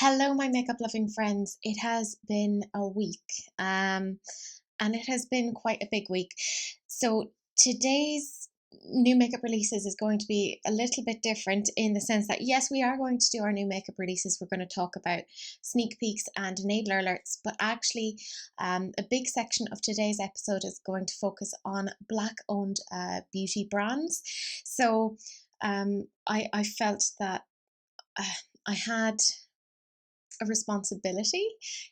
Hello, my makeup loving friends. It has been a week, and it has been quite a big week. So, today's new makeup releases is going to be a little bit different in the sense that, yes, we are going to do our new makeup releases. We're going to talk about sneak peeks and enabler alerts, but actually, a big section of today's episode is going to focus on Black owned beauty brands. So, I felt that I had a responsibility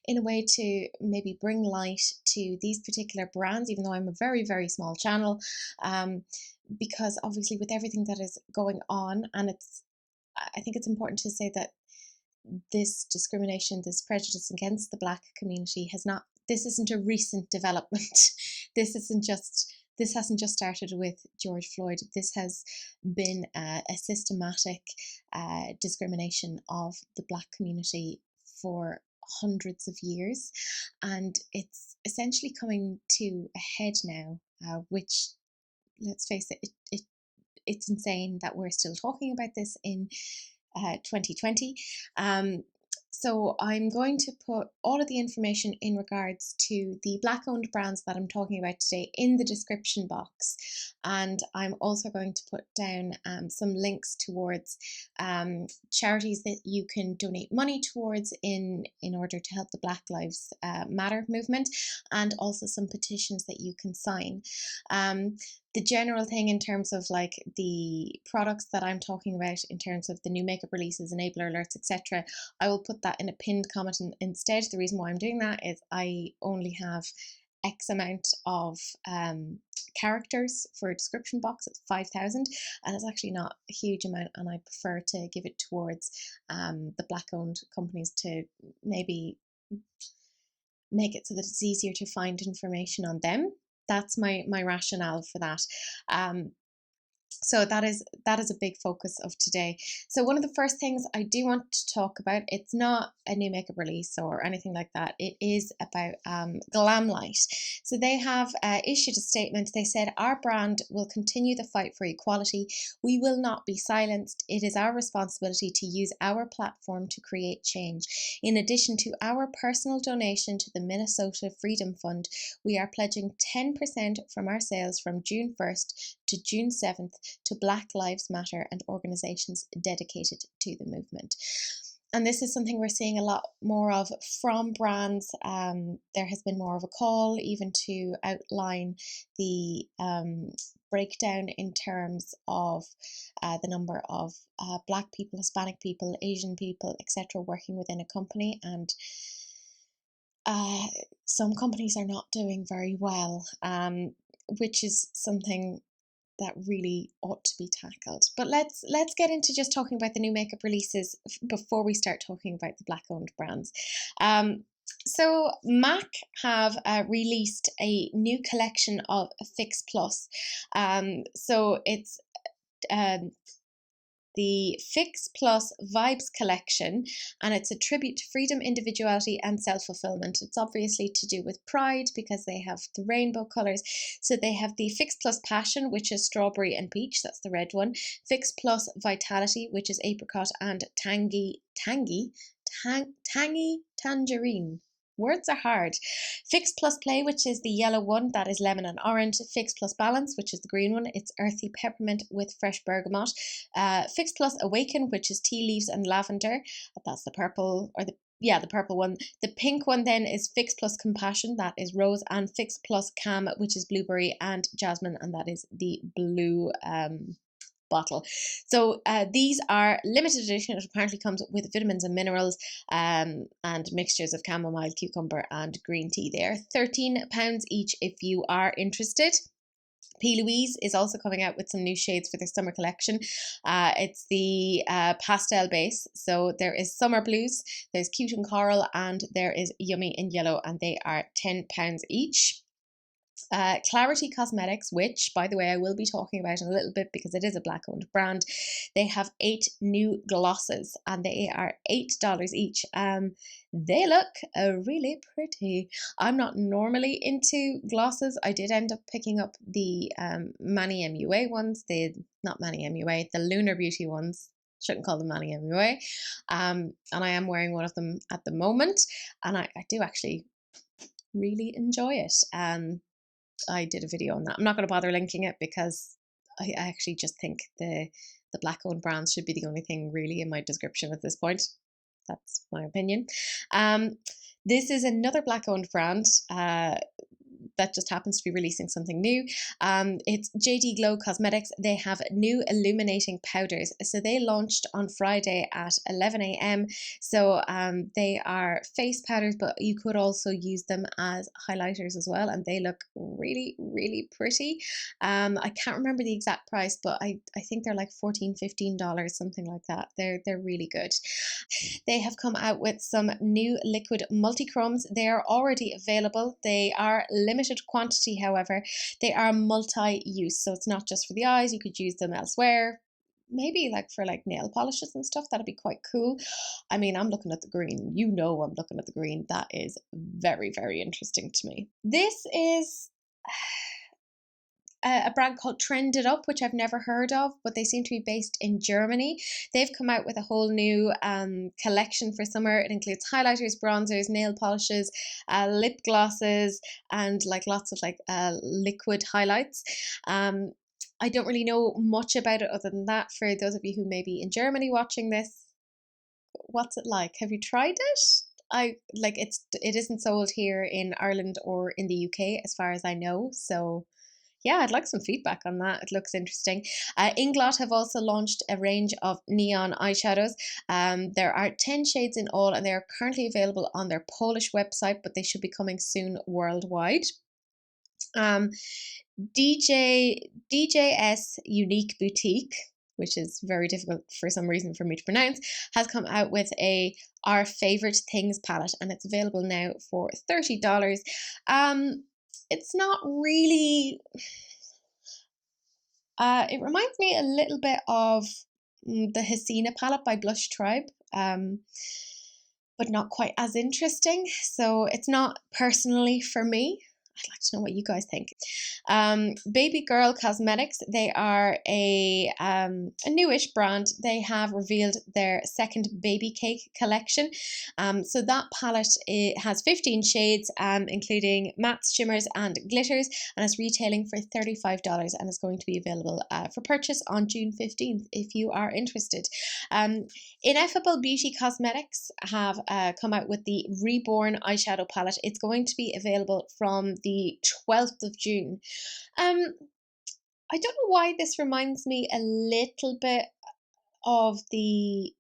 in a way to maybe bring light to these particular brands, even though I'm a very, very small channel, because obviously with everything that is going on, and I think it's important to say that this discrimination, this prejudice against the Black community this isn't a recent development. This hasn't just started with George Floyd. This has been a systematic discrimination of the Black community for hundreds of years, and it's essentially coming to a head now, which, let's face it, it's insane that we're still talking about this in 2020. So I'm going to put all of the information in regards to the Black owned brands that I'm talking about today in the description box, and I'm also going to put down some links towards charities that you can donate money towards in order to help the Black Lives Matter movement, and also some petitions that you can sign. The general thing in terms of like the products that I'm talking about in terms of the new makeup releases, enabler alerts, etc., I will put that in a pinned comment instead. The reason why I'm doing that is I only have X amount of characters for a description box. It's 5,000, and it's actually not a huge amount, and I prefer to give it towards the Black owned companies to maybe make it so that it's easier to find information on them. That's my rationale for that. So that is a big focus of today. So one of the first things I do want to talk about, it's not a new makeup release or anything like that. It is about Glamlight. So they have issued a statement. They said, "Our brand will continue the fight for equality. We will not be silenced. It is our responsibility to use our platform to create change. In addition to our personal donation to the Minnesota Freedom Fund, we are pledging 10% from our sales from June 1st to June 7th to Black Lives Matter and organisations dedicated to the movement." And this is something we're seeing a lot more of from brands. There has been more of a call even to outline the breakdown in terms of the number of Black people, Hispanic people, Asian people, etc. working within a company, and some companies are not doing very well, which is something that really ought to be tackled. But let's get into just talking about the new makeup releases before we start talking about the Black owned brands. So MAC have released a new collection of Fix Plus. So it's the Fix Plus Vibes collection, and it's a tribute to freedom, individuality, and self-fulfillment. It's obviously to do with pride because they have the rainbow colours. So they have the Fix Plus Passion, which is strawberry and peach, that's the red one. Fix Plus Vitality, which is apricot and tangy tangerine. Words are hard. Fix Plus Play, which is the yellow one, that is lemon and orange. Fix Plus Balance, which is the green one, it's earthy peppermint with fresh bergamot. Fix Plus Awaken, which is tea leaves and lavender, that's the purple, or the purple one. The pink one then is Fix Plus Compassion, that is rose, and Fix Plus Cam, which is blueberry and jasmine, and that is the blue bottle. So these are limited edition. It apparently comes with vitamins and minerals and mixtures of chamomile, cucumber and green tea. They are £13 each if you are interested. P. Louise is also coming out with some new shades for their summer collection. It's the pastel base. So there is Summer Blues, there's Cute and Coral, and there is Yummy in Yellow, and they are £10 each. Clarity Cosmetics, which, by the way, I will be talking about in a little bit because it is a Black owned brand. They have 8 new glosses and they are $8 each. They look really pretty. I'm not normally into glosses. I did end up picking up the Manny MUA ones, the Lunar Beauty ones. Shouldn't call them Manny anyway. And I am wearing one of them at the moment, and I do actually really enjoy it. I did a video on that. I'm not going to bother linking it because I actually just think the black owned brands should be the only thing really in my description at this point. That's my opinion. This is another black owned brand that just happens to be releasing something new. It's Glo Cosmetics. They have new illuminating powders. So they launched on Friday at 11 a.m. So they are face powders, but you could also use them as highlighters as well. And they look really, really pretty. I can't remember the exact price, but I think they're like $14, $15, something like that. They're really good. They have come out with some new liquid multi-chromes. They are already available. They are limited quantity, however. They are multi-use, so it's not just for the eyes. You could use them elsewhere. Maybe like for like nail polishes and stuff. That'd be quite cool. I mean, I'm looking at the green. You know I'm looking at the green. That is very, very interesting to me. This is a brand called Trended Up, which I've never heard of, but they seem to be based in Germany. They've come out with a whole new collection for summer. It includes highlighters, bronzers, nail polishes, lip glosses, and like lots of like liquid highlights. I don't really know much about it other than that. For those of you who may be in Germany watching this, what's it like? Have you tried it? It isn't sold here in Ireland or in the UK as far as I know, so yeah, I'd like some feedback on that. It looks interesting. Inglot have also launched a range of neon eyeshadows. There are 10 shades in all, and they are currently available on their Polish website, but they should be coming soon worldwide. DJS Unique Boutique, which is very difficult for some reason for me to pronounce, has come out with Our Favorite Things palette, and it's available now for $30. It's not really, it reminds me a little bit of the Hasina palette by Blush Tribe, but not quite as interesting. So it's not personally for me. I'd like to know what you guys think. Bbw Cosmetics, they are a newish brand. They have revealed their second baby cake collection. So that palette, it has 15 shades, including mattes, shimmers, and glitters, and it's retailing for $35, and it's going to be available for purchase on June 15th if you are interested. Ineffable Beauty Cosmetics have come out with the Reborn eyeshadow palette. It's going to be available from the 12th of June. I don't know why this reminds me a little bit of the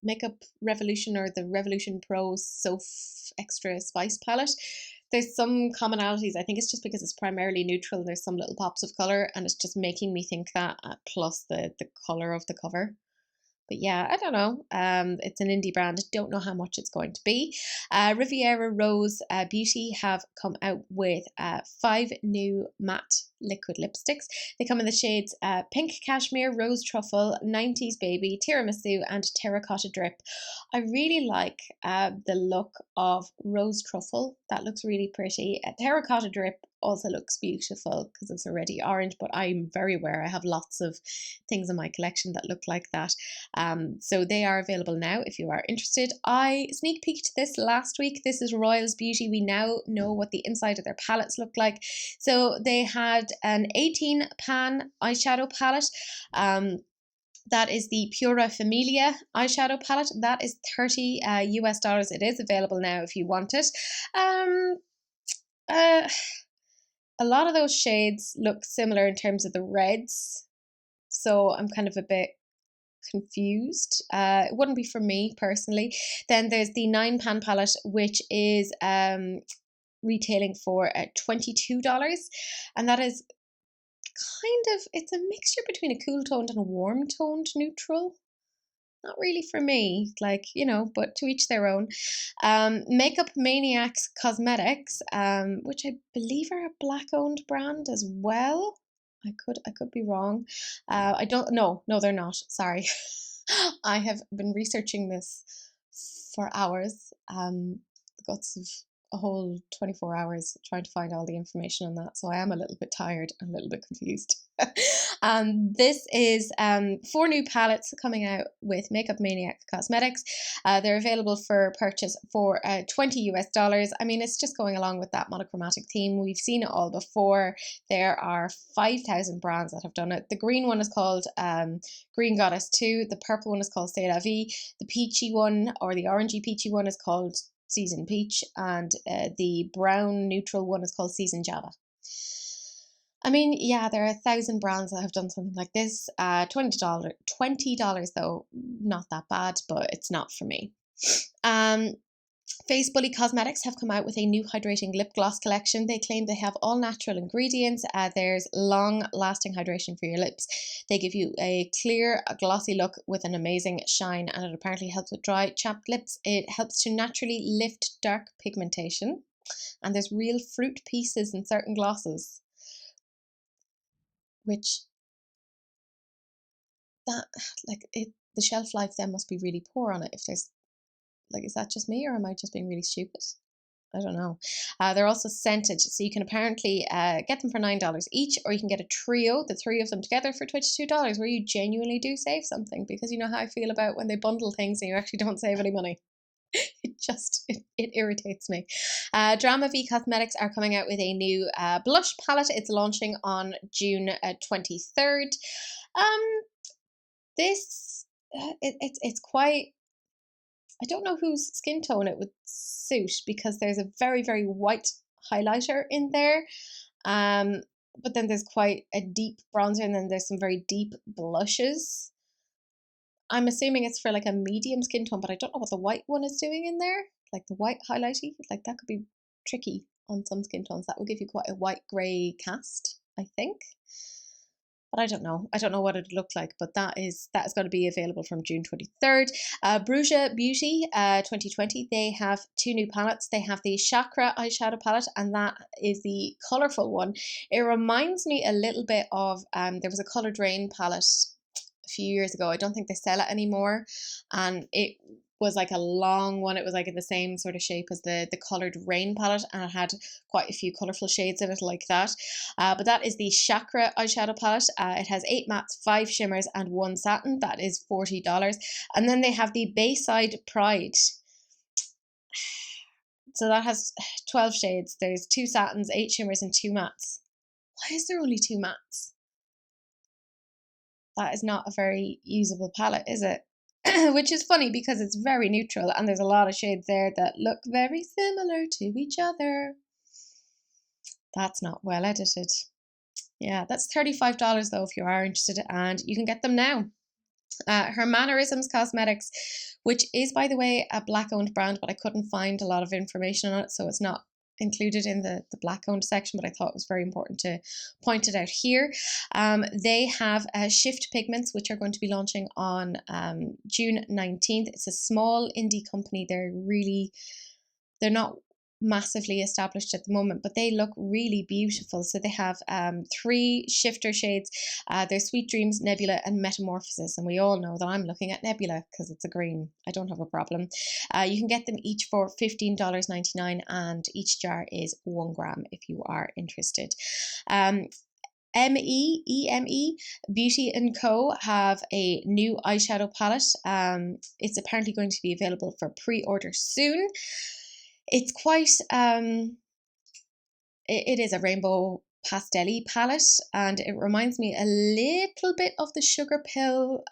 Makeup Revolution or the Revolution Pro Soap Extra Spice palette. There's some commonalities. I think it's just because it's primarily neutral. There's some little pops of colour, and it's just making me think that, plus the colour of the cover. But yeah, I don't know. It's an indie brand. Don't know how much it's going to be. Riviera Rose Beauty have come out with 5 new matte liquid lipsticks. They come in the shades Pink Cashmere, Rose Truffle, 90s Baby, Tiramisu, and Terracotta Drip. I really like the look of Rose Truffle. That looks really pretty. Terracotta Drip also looks beautiful because it's already orange, but I'm very aware I have lots of things in my collection that look like that. So they are available now if you are interested. I sneak peeked this last week. This is Royals Beauty. We now know what the inside of their palettes look like. So they had an 18 pan eyeshadow palette. That is the Pura Familia eyeshadow palette. That is $30 US. It is available now if you want it. A lot of those shades look similar in terms of the reds, so I'm kind of a bit confused. It wouldn't be for me personally. Then there's the 9 pan palette, which is retailing for $22, and that is kind of, it's a mixture between a cool toned and a warm toned neutral. Not really for me, like, you know, but to each their own. Makeup Maniacs Cosmetics, which I believe are a black owned brand as well. I could be wrong. I don't know. No, they're not. Sorry. I have been researching this for hours. The guts of a whole 24 hours trying to find all the information on that. So I am a little bit tired and a little bit confused. This is 4 new palettes coming out with Makeup Maniac Cosmetics. They're available for purchase for $20 US. I mean, it's just going along with that monochromatic theme. We've seen it all before. There are 5,000 brands that have done it. The green one is called Green Goddess 2. The purple one is called C'est La Vie. The peachy one, or the orangey peachy one, is called Season Peach. And the brown neutral one is called Season Java. I mean, yeah, there are 1,000 brands that have done something like this. $20 though, not that bad, but it's not for me. Bbw Cosmetics have come out with a new hydrating lip gloss collection. They claim they have all natural ingredients. There's long-lasting hydration for your lips. They give you a clear, glossy look with an amazing shine, and it apparently helps with dry, chapped lips. It helps to naturally lift dark pigmentation, and there's real fruit pieces in certain glosses, which the shelf life then must be really poor on it. If there's is that just me, or am I just being really stupid? I don't know. They're also scented, so you can apparently get them for $9 each, or you can get a trio, the 3 of them together, for $22, where you genuinely do save something, because you know how I feel about when they bundle things and you actually don't save any money. It irritates me. Bbw Cosmetics are coming out with a new blush palette. It's launching on June 23rd. It's quite, I don't know whose skin tone it would suit, because there's a very, very white highlighter in there. But then there's quite a deep bronzer, and then there's some very deep blushes. I'm assuming it's for like a medium skin tone, but I don't know what the white one is doing in there. Like the white highlighty, like that could be tricky on some skin tones. That will give you quite a white grey cast, I think. But I don't know. I don't know what it looked like, but that is going to be available from June 23rd. Bruza Beauty 2020, they have 2 new palettes. They have the Chakra eyeshadow palette, and that is the colourful one. It reminds me a little bit of, there was a Coloured Rain palette a few years ago. I don't think they sell it anymore, and it was like a long one. It was like in the same sort of shape as the Coloured Rain palette, and it had quite a few colourful shades in it like that. But that is the Chakra eyeshadow palette. It has 8 mattes, 5 shimmers, and 1 satin. That is $40. And then they have the Bayside Pride. So that has 12 shades. There's 2 satins, 8 shimmers, and 2 mattes. Why is there only 2 mattes? That is not a very usable palette, is it? Which is funny, because it's very neutral and there's a lot of shades there that look very similar to each other. That's not well edited. Yeah, that's $35 though if you are interested, and you can get them now. Her Mannerisms Cosmetics, which is, by the way, a black-owned brand, but I couldn't find a lot of information on it, so it's not included in the black-owned section, but I thought it was very important to point it out here. They have Shift Pigments, which are going to be launching on June 19th. It's a small indie company. They're not massively established at the moment, but they look really beautiful. So they have 3 shifter shades. There's Sweet Dreams, Nebula, and Metamorphosis, and we all know that I'm looking at Nebula because it's a green. I don't have a problem. You can get them each for $15.99, and each jar is 1 gram if you are interested. Eme Beauty & Co. have a new eyeshadow palette. It's apparently going to be available for pre-order soon. It's quite, it is a rainbow pastel-y palette, and it reminds me a little bit of the Sugar Pill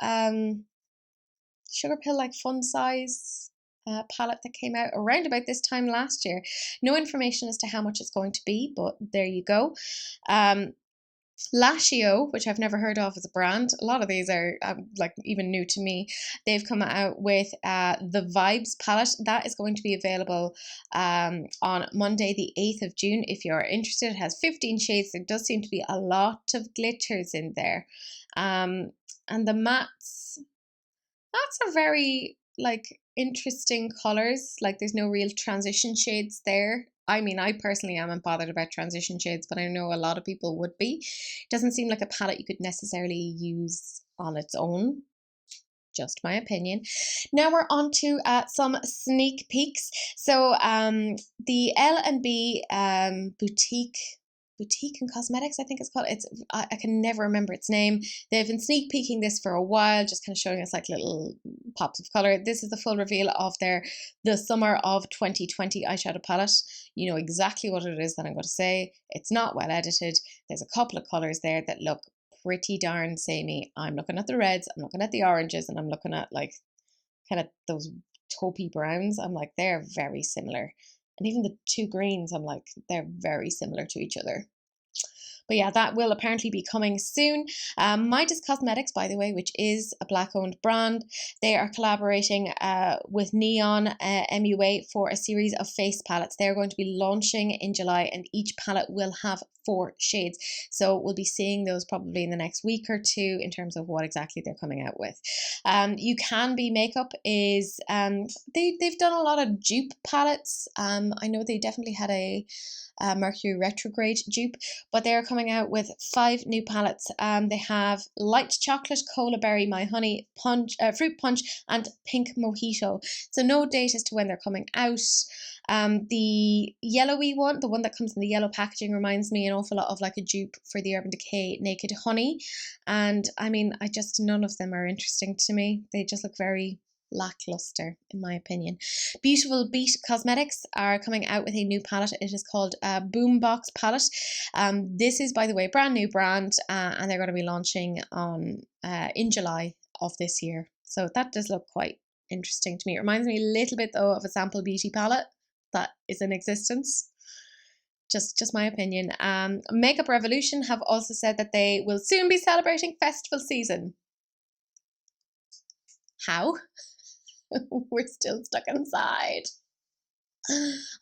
like fun size palette that came out around about this time last year. No information as to how much it's going to be, but there you go. Lashio, which I've never heard of as a brand. A lot of these are like even new to me. They've come out with the Vibes palette. That is going to be available on Monday the 8th of June if you're interested. It has 15 shades. There does seem to be a lot of glitters in there. And the mattes are very like interesting colours. Like there's no real transition shades there. I mean, I personally am bothered about transition shades, but I know a lot of people would be. It doesn't seem like a palette you could necessarily use on its own. Just my opinion. Now we're on to some sneak peeks. So the L&B boutique Boutique and Cosmetics, I think it's called. I can never remember its name. They've been sneak peeking this for a while, just kind of showing us like little pops of color. This is the full reveal of the summer of 2020 eyeshadow palette. You know exactly what it is that I'm going to say. It's not well edited. There's a couple of colors there that look pretty darn samey. I'm looking at the reds, I'm looking at the oranges, and I'm looking at like kind of those taupey browns. I'm like, they're very similar. And even the two greens, I'm like, they're very similar to each other. But yeah, that will apparently be coming soon. Midas Cosmetics, by the way, which is a Black-owned brand, they are collaborating with Neon MUA for a series of face palettes. They're going to be launching in July, and each palette will have 4 shades. So we'll be seeing those probably in the next week or two in terms of what exactly they're coming out with. You Can Be Makeup is, they've done a lot of dupe palettes. I know they definitely had a Mercury Retrograde dupe, but they are coming out with 5 new palettes. They have Light Chocolate, Cola Berry, My Honey, Fruit Punch, and Pink Mojito. So no date as to when they're coming out. The yellowy one, the one that comes in the yellow packaging, reminds me an awful lot of like a dupe for the Urban Decay Naked Honey. And I mean, none of them are interesting to me. They just look very lackluster, in my opinion. Beautiful Beat Cosmetics are coming out with a new palette. It is called Boombox Palette. This is, by the way, a brand new brand, and they're going to be launching on in July of this year. So that does look quite interesting to me. It reminds me a little bit though of a Sample Beauty palette that is in existence. Just my opinion. Makeup Revolution have also said that they will soon be celebrating festival season. How? We're still stuck inside.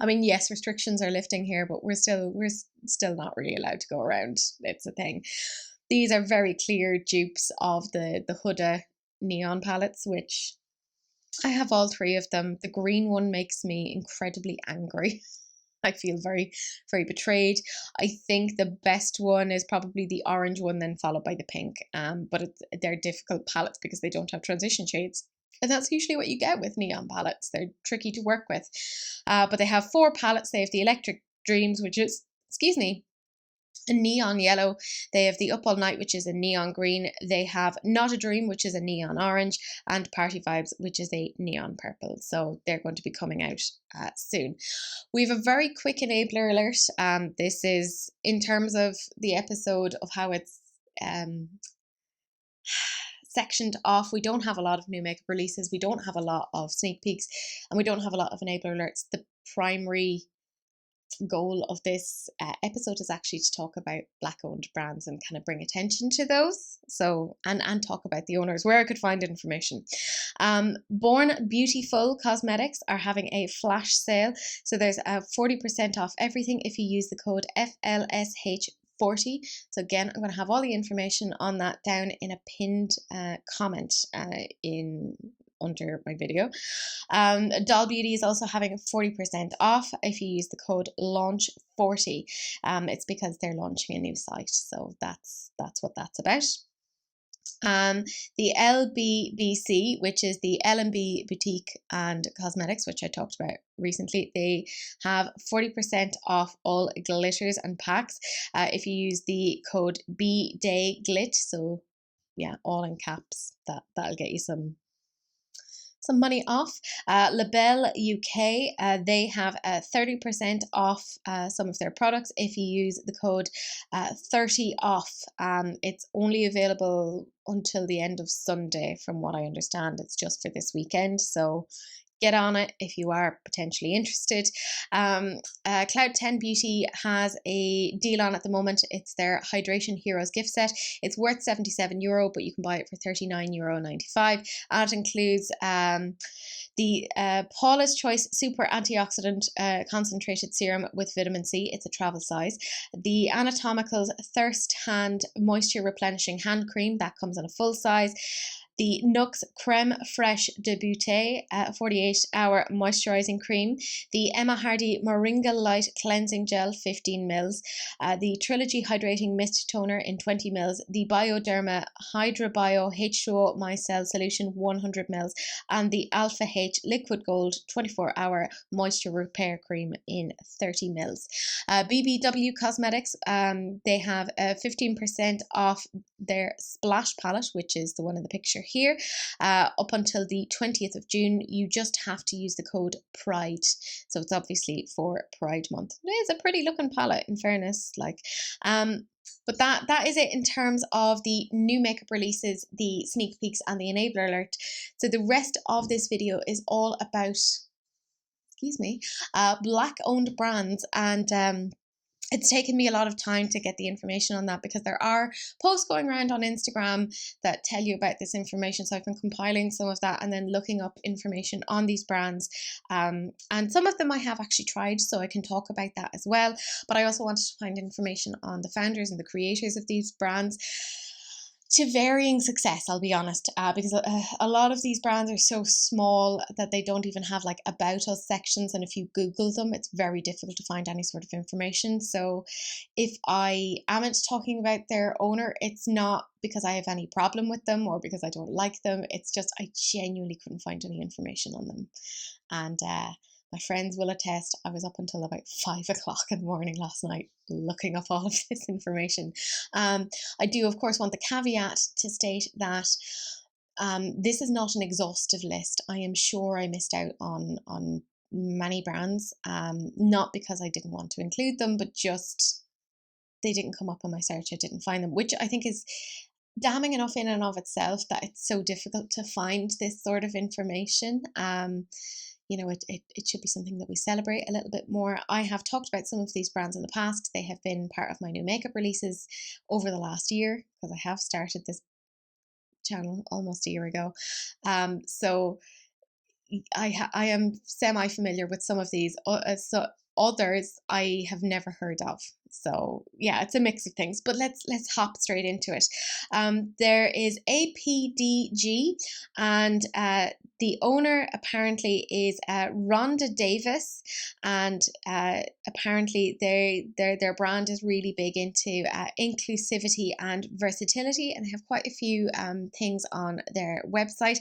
I mean, yes, restrictions are lifting here, but we're still not really allowed to go around. It's a thing. These are very clear dupes of the Huda neon palettes, which I have all 3 of them. The green one makes me incredibly angry. I feel very, very betrayed. I think the best one is probably the orange one, then followed by the pink. But they're difficult palettes because they don't have transition shades. And that's usually what you get with neon palettes. They're tricky to work with. But they have 4 palettes. They have the Electric Dreams, which is, a neon yellow. They have the Up All Night, which is a neon green. They have Not a Dream, which is a neon orange, and Party Vibes, which is a neon purple. So they're going to be coming out soon. We have a very quick enabler alert. This is in terms of the episode of how it's sectioned off. We don't have a lot of new makeup releases. We don't have a lot of sneak peeks, and we don't have a lot of enabler alerts. The primary goal of this episode is actually to talk about Black-owned brands and kind of bring attention to those. So and talk about the owners, where I could find information. Born Beautiful Cosmetics are having a flash sale. So there's a 40% off everything if you use the code FLSH40. So again, I'm going to have all the information on that down in a pinned comment under my video. Doll Beauty is also having 40% off if you use the code LAUNCH40. It's because they're launching a new site, so that's what that's about. The LBBC, which is the L&B Boutique and Cosmetics, which I talked about recently, they have 40% off all glitters and packs if you use the code BDAYGLIT. So yeah, all in caps. That'll get you some money off. Label UK, they have 30% off some of their products if you use the code 30OFF. It's only available until the end of Sunday, from what I understand. It's just for this weekend, so get on it if you are potentially interested. Cloud 10 Beauty has a deal on at the moment. It's their Hydration Heroes gift set. It's worth €77, but you can buy it for €39.95. And it includes the Paula's Choice Super Antioxidant Concentrated Serum with Vitamin C. It's a travel size. The Anatomicals Thirst Hand Moisture Replenishing Hand Cream. That comes in a full size. the Nux Creme Fraiche de Beauty 48-hour moisturizing cream, the Emma Hardy Moringa Light Cleansing Gel 15 mils, the Trilogy Hydrating Mist Toner in 20 mils, the Bioderma Hydra Bio H2O Micelle Solution 100 mils, and the Alpha H Liquid Gold 24-hour Moisture Repair Cream in 30 mils. Bbw Cosmetics, they have 15% off their Splash palette, which is the one in the picture here, up until the 20th of June. You just have to use the code PRIDE. So it's obviously for Pride Month. It is a pretty looking palette, in fairness. But that is it in terms of the new makeup releases, the sneak peeks, and the enabler alert. So the rest of this video is all about, excuse me, black owned brands, and it's taken me a lot of time to get the information on that because there are posts going around on Instagram that tell you about this information. So I've been compiling some of that and then looking up information on these brands. And some of them I have actually tried, so I can talk about that as well. But I also wanted to find information on the founders and the creators of these brands, to varying success, I'll be honest, because a lot of these brands are so small that they don't even have like about us sections, and if you Google them, it's very difficult to find any sort of information. So if I am talking about their owner, it's not because I have any problem with them or because I don't like them. It's just I genuinely couldn't find any information on them. And my friends will attest, I was up until about 5 o'clock in the morning last night looking up all of this information. I do, of course, want the caveat to state that this is not an exhaustive list. I am sure I missed out on many brands, not because I didn't want to include them, but just they didn't come up on my search. I didn't find them, which I think is damning enough in and of itself that it's so difficult to find this sort of information. You know, it should be something that we celebrate a little bit more. I have talked about some of these brands in the past. They have been part of my new makeup releases over the last year because I have started this channel almost a year ago. So I am semi-familiar with some of these. So others I have never heard of. So yeah, it's a mix of things. But let's hop straight into it. There is APDG, and the owner apparently is Rhonda Davis, and apparently their brand is really big into inclusivity and versatility, and they have quite a few things on their website.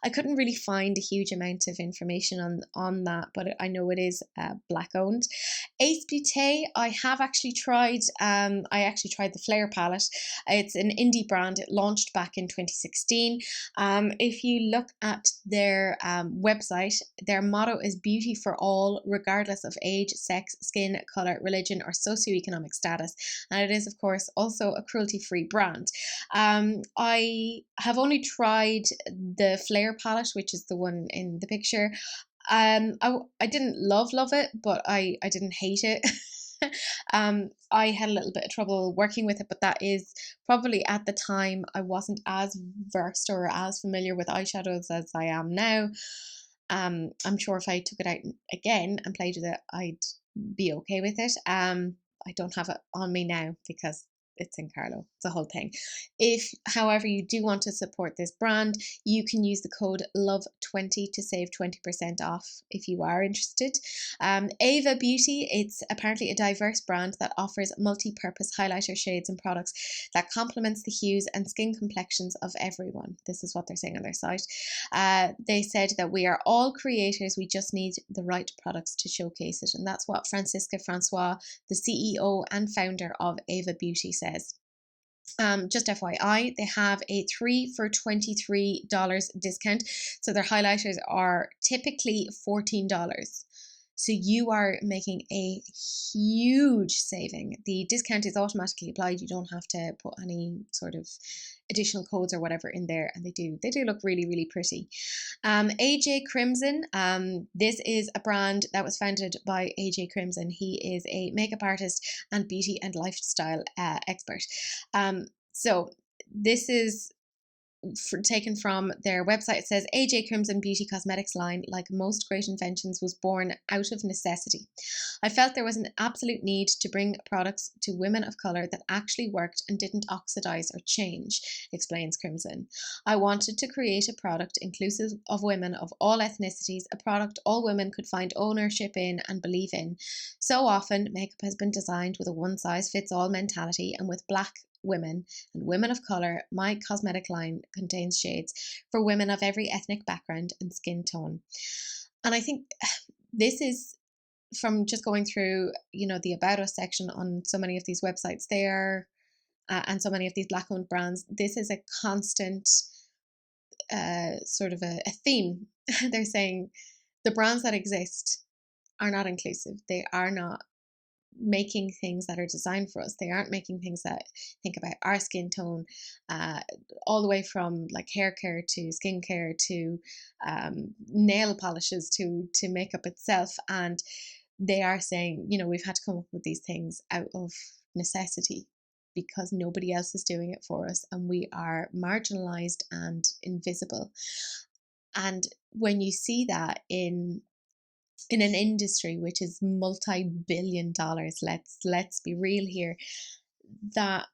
I couldn't really find a huge amount of information on that, but I know it is black owned. Ace Beauty, I have actually tried. I actually tried the Flare palette. It's an indie brand. It launched back in 2016. If you look at their website, their motto is beauty for all, regardless of age, sex, skin color, religion, or socioeconomic status. And it is, of course, also a cruelty-free brand. I have only tried the Flare palette, which is the one in the picture. I didn't love it, but I didn't hate it. I had a little bit of trouble working with it, but that is probably at the time I wasn't as versed or as familiar with eyeshadows as I am now. I'm sure if I took it out again and played with it, I'd be okay with it. I don't have it on me now because it's in Carlo. It's a whole thing. If, however, you do want to support this brand, you can use the code LOVE20 to save 20% off if you are interested. Ava Beauty, it's apparently a diverse brand that offers multi-purpose highlighter shades and products that complements the hues and skin complexions of everyone. This is what they're saying on their site. They said that we are all creators, we just need the right products to showcase it. And that's what Francisca Francois, the CEO and founder of Ava Beauty, says. Just FYI, they have a 3 for $23 discount. So their highlighters are typically $14. So you are making a huge saving. The discount is automatically applied. You don't have to put any sort of additional codes or whatever in there, and they do look really, really pretty. AJ Crimson, this is a brand that was founded by AJ Crimson. He is a makeup artist and beauty and lifestyle expert. So this is taken from their website. It says AJ Crimson Beauty Cosmetics line, like most great inventions, was born out of necessity. I felt there was an absolute need to bring products to women of colour that actually worked and didn't oxidize or change, explains Crimson. I wanted to create a product inclusive of women of all ethnicities, a product all women could find ownership in and believe in. So often makeup has been designed with a one-size-fits-all mentality, and with black women and women of colour, my cosmetic line contains shades for women of every ethnic background and skin tone. And I think this is from just going through, the About Us section on so many of these websites there, and so many of these black owned brands. This is a constant sort of a theme. They're saying the brands that exist are not inclusive. They are not making things that are designed for us. They aren't making things that think about our skin tone, all the way from like hair care to skincare to nail polishes to makeup itself. And they are saying, we've had to come up with these things out of necessity because nobody else is doing it for us, and we are marginalized and invisible. And when you see that in an industry which is multi-billion dollars, let's be real here, that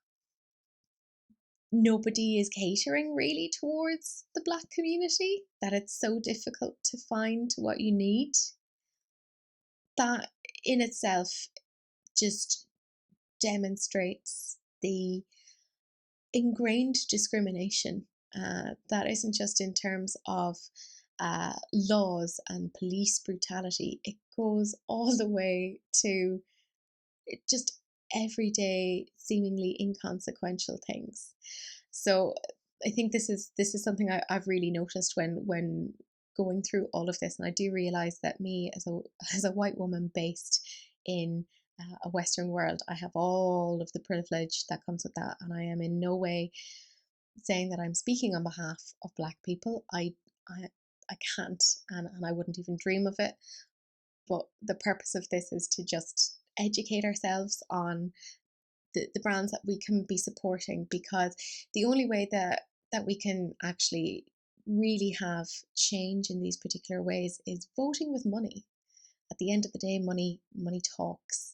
nobody is catering really towards the black community, that it's so difficult to find what you need, that in itself just demonstrates the ingrained discrimination that isn't just in terms of laws and police brutality. It goes all the way to just everyday, seemingly inconsequential things. So I think this is something I've really noticed when going through all of this, and I do realize that me as a white woman based in a Western world, I have all of the privilege that comes with that, and I am in no way saying that I'm speaking on behalf of Black people. I can't, and I wouldn't even dream of it. But the purpose of this is to just educate ourselves on the brands that we can be supporting, because the only way that we can actually really have change in these particular ways is voting with money. At the end of the day, money talks.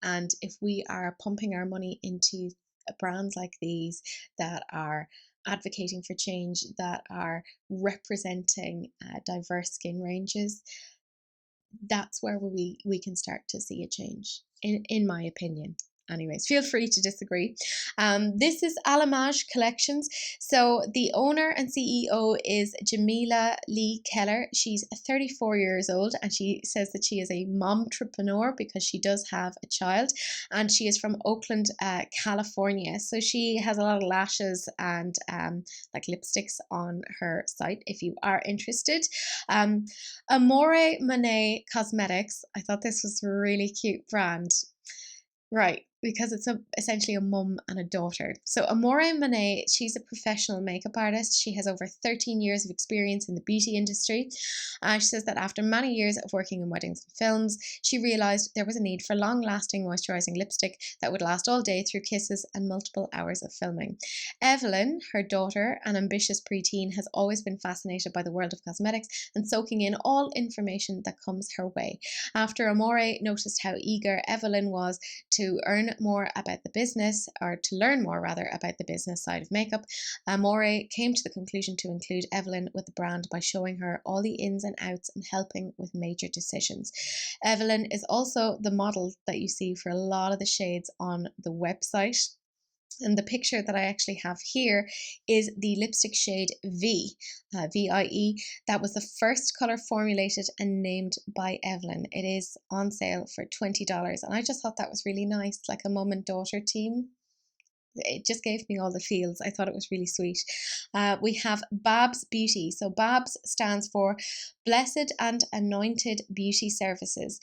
And if we are pumping our money into brands like these that are advocating for change, that are representing diverse skin ranges, that's where we can start to see a change, in my opinion. Anyways, feel free to disagree. This is Lamarche Collections. So the owner and CEO is Jamila Lee Keller. She's 34 years old, and she says that she is a momtrepreneur because she does have a child, and she is from Oakland, California. So she has a lot of lashes and like lipsticks on her site if you are interested. Amore Monet Cosmetics. I thought this was a really cute brand. Right, because it's essentially a mum and a daughter. So Amore Monet, she's a professional makeup artist. She has over 13 years of experience in the beauty industry. She says that after many years of working in weddings and films, she realised there was a need for long-lasting moisturising lipstick that would last all day through kisses and multiple hours of filming. Evelyn, her daughter, an ambitious preteen, has always been fascinated by the world of cosmetics and soaking in all information that comes her way. After Amore noticed how eager Evelyn was to learn more about the business side of makeup, Amore came to the conclusion to include Evelyn with the brand by showing her all the ins and outs and helping with major decisions. Evelyn is also the model that you see for a lot of the shades on the website. And the picture that I actually have here is the lipstick shade V, VIE. That was the first colour formulated and named by Evelyn. It is on sale for $20. And I just thought that was really nice, like a mum and daughter team. It just gave me all the feels. I thought it was really sweet. We have Bbw Beauty. So Bbw stands for Blessed and Anointed Beauty Services.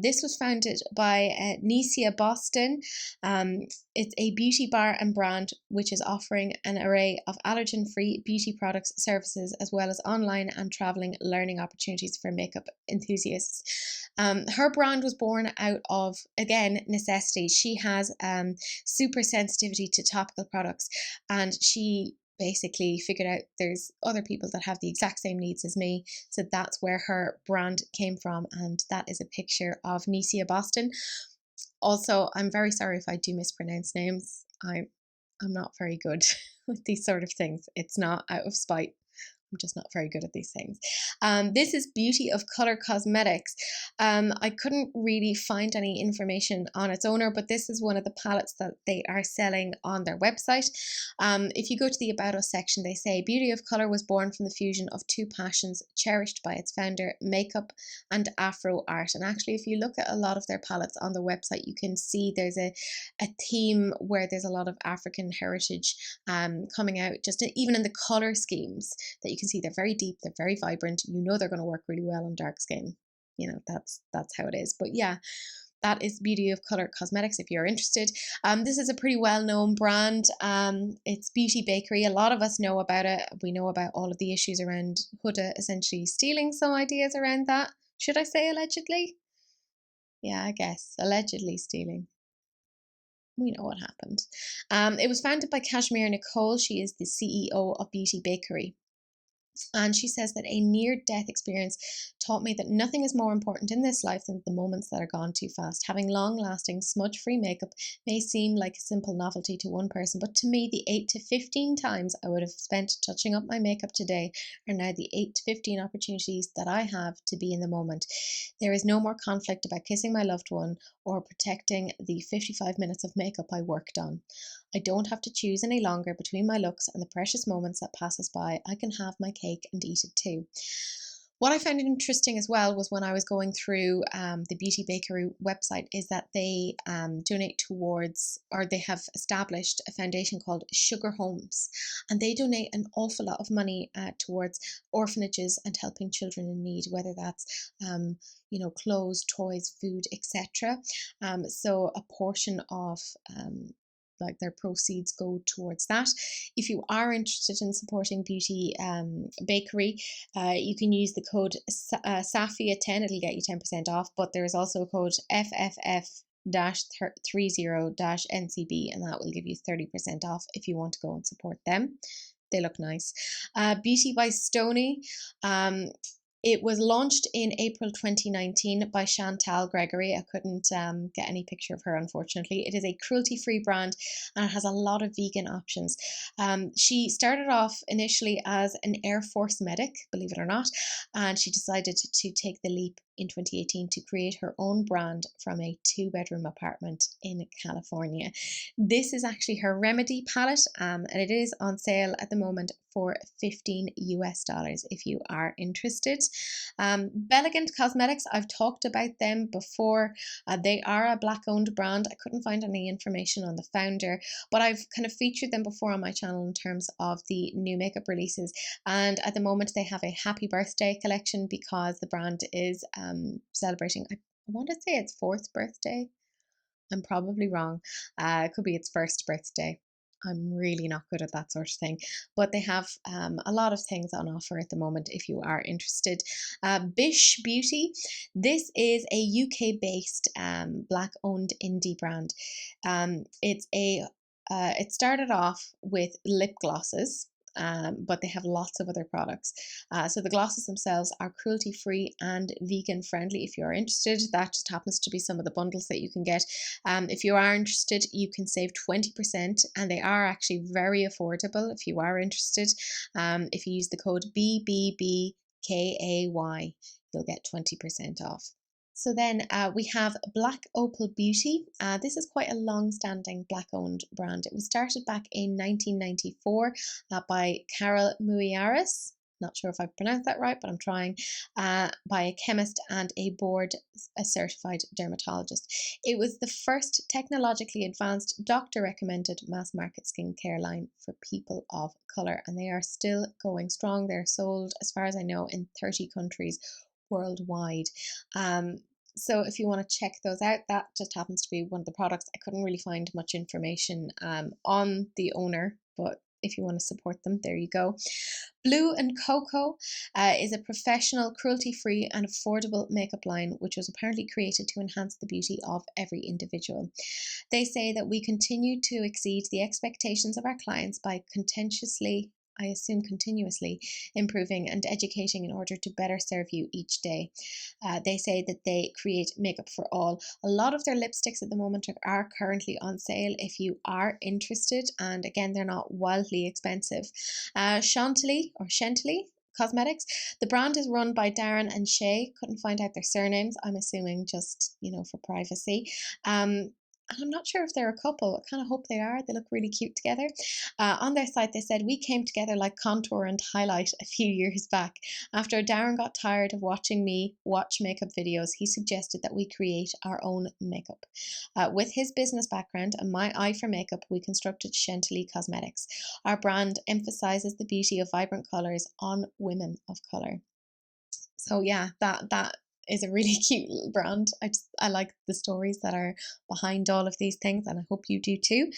This was founded by Nesia Boston. It's a beauty bar and brand which is offering an array of allergen-free beauty products, services, as well as online and traveling learning opportunities for makeup enthusiasts. Her brand was born out of, again, necessity. She has super sensitivity to topical products, and she basically figured out there's other people that have the exact same needs as me. So that's where her brand came from. And that is a picture of Nisia Boston. Also, I'm very sorry if I do mispronounce names. I'm not very good with these sort of things. It's not out of spite. I'm just not very good at these things. This is Beauty of Color Cosmetics. I couldn't really find any information on its owner, but this is one of the palettes that they are selling on their website. If you go to the About Us section, they say Beauty of Color was born from the fusion of two passions cherished by its founder, makeup and Afro art. And actually, if you look at a lot of their palettes on the website, you can see there's a theme where there's a lot of African heritage coming out, just even in the color schemes that you can see. They're very deep, they're very vibrant. You know they're going to work really well on dark skin. You know, that's how it is. But yeah, that is Beauty of Color Cosmetics if you're interested. This is a pretty well-known brand. It's Beauty Bakery. A lot of us know about it. We know about all of the issues around Huda essentially stealing some ideas around that. Should I say allegedly? Yeah, I guess. Allegedly stealing. We know what happened. It was founded by Kashmir Nicole. She is the CEO of Beauty Bakery. And she says that a near-death experience taught me that nothing is more important in this life than the moments that are gone too fast. Having long-lasting, smudge-free makeup may seem like a simple novelty to one person, but to me, the 8 to 15 times I would have spent touching up my makeup today are now the 8 to 15 opportunities that I have to be in the moment. There is no more conflict about kissing my loved one or protecting the 55 minutes of makeup I worked on. I don't have to choose any longer between my looks and the precious moments that pass us by. I can have my cake and eat it too. What I found interesting as well was when I was going through the Beauty Bakery website is that they donate towards, or they have established a foundation called Sugar Homes, and they donate an awful lot of money towards orphanages and helping children in need, whether that's you know, clothes, toys, food, etc. So a portion of like their proceeds go towards that. If you are interested in supporting Beauty Bakery, you can use the code SAFIA10. It'll get you 10% off, but there is also a code FFF-30-NCB, and that will give you 30% off if you want to go and support them. They look nice. Beauty by Stoney. It was launched in April 2019 by Chantal Gregory. I couldn't get any picture of her, unfortunately. It is a cruelty-free brand and it has a lot of vegan options. She started off initially as an Air Force medic, believe it or not, and she decided to take the leap in 2018 to create her own brand from a 2-bedroom apartment in California. This is actually her Remedy palette, and it is on sale at the moment for $15 if you are interested. Bbw Cosmetics, I've talked about them before. They are a Black-owned brand. I couldn't find any information on the founder, but I've kind of featured them before on my channel in terms of the new makeup releases. And at the moment, they have a happy birthday collection because the brand is celebrating, I want to say its 4th birthday. I'm probably wrong. It could be its 1st birthday. I'm really not good at that sort of thing, but they have a lot of things on offer at the moment if you are interested. Bish Beauty. This is a UK-based Black-owned indie brand. It started off with lip glosses. But they have lots of other products. So the glosses themselves are cruelty-free and vegan-friendly if you're interested. That just happens to be some of the bundles that you can get. If you are interested, you can save 20%, and they are actually very affordable if you are interested. If you use the code BBBKAY, you'll get 20% off. So then we have Black Opal Beauty. This is quite a long-standing Black-owned brand. It was started back in 1994 by Carol Muiaris. Not sure if I pronounced that right, but I'm trying. By a chemist and a certified dermatologist. It was the first technologically advanced doctor-recommended mass-market skincare line for people of colour, and they are still going strong. They're sold, as far as I know, in 30 countries worldwide. So if you want to check those out, that just happens to be one of the products. I couldn't really find much information on the owner, but if you want to support them, there you go. Blue and Cocoa is a professional, cruelty-free and affordable makeup line which was apparently created to enhance the beauty of every individual. They say that we continue to exceed the expectations of our clients by continuously improving and educating in order to better serve you each day. They say that they create makeup for all. A lot of their lipsticks at the moment are currently on sale if you are interested, and again, they're not wildly expensive. Chantilly Cosmetics. The brand is run by Darren and Shay. Couldn't find out their surnames. I'm assuming just, for privacy. And I'm not sure if they're a couple. I kind of hope they are. They look really cute together. On their site, they said, we came together like contour and highlight a few years back. After Darren got tired of watching me watch makeup videos, he suggested that we create our own makeup. With his business background and my eye for makeup, we constructed Chantilly Cosmetics. Our brand emphasizes the beauty of vibrant colours on women of colour. So yeah, that is a really cute little brand. I like the stories that are behind all of these things, and I hope you do too.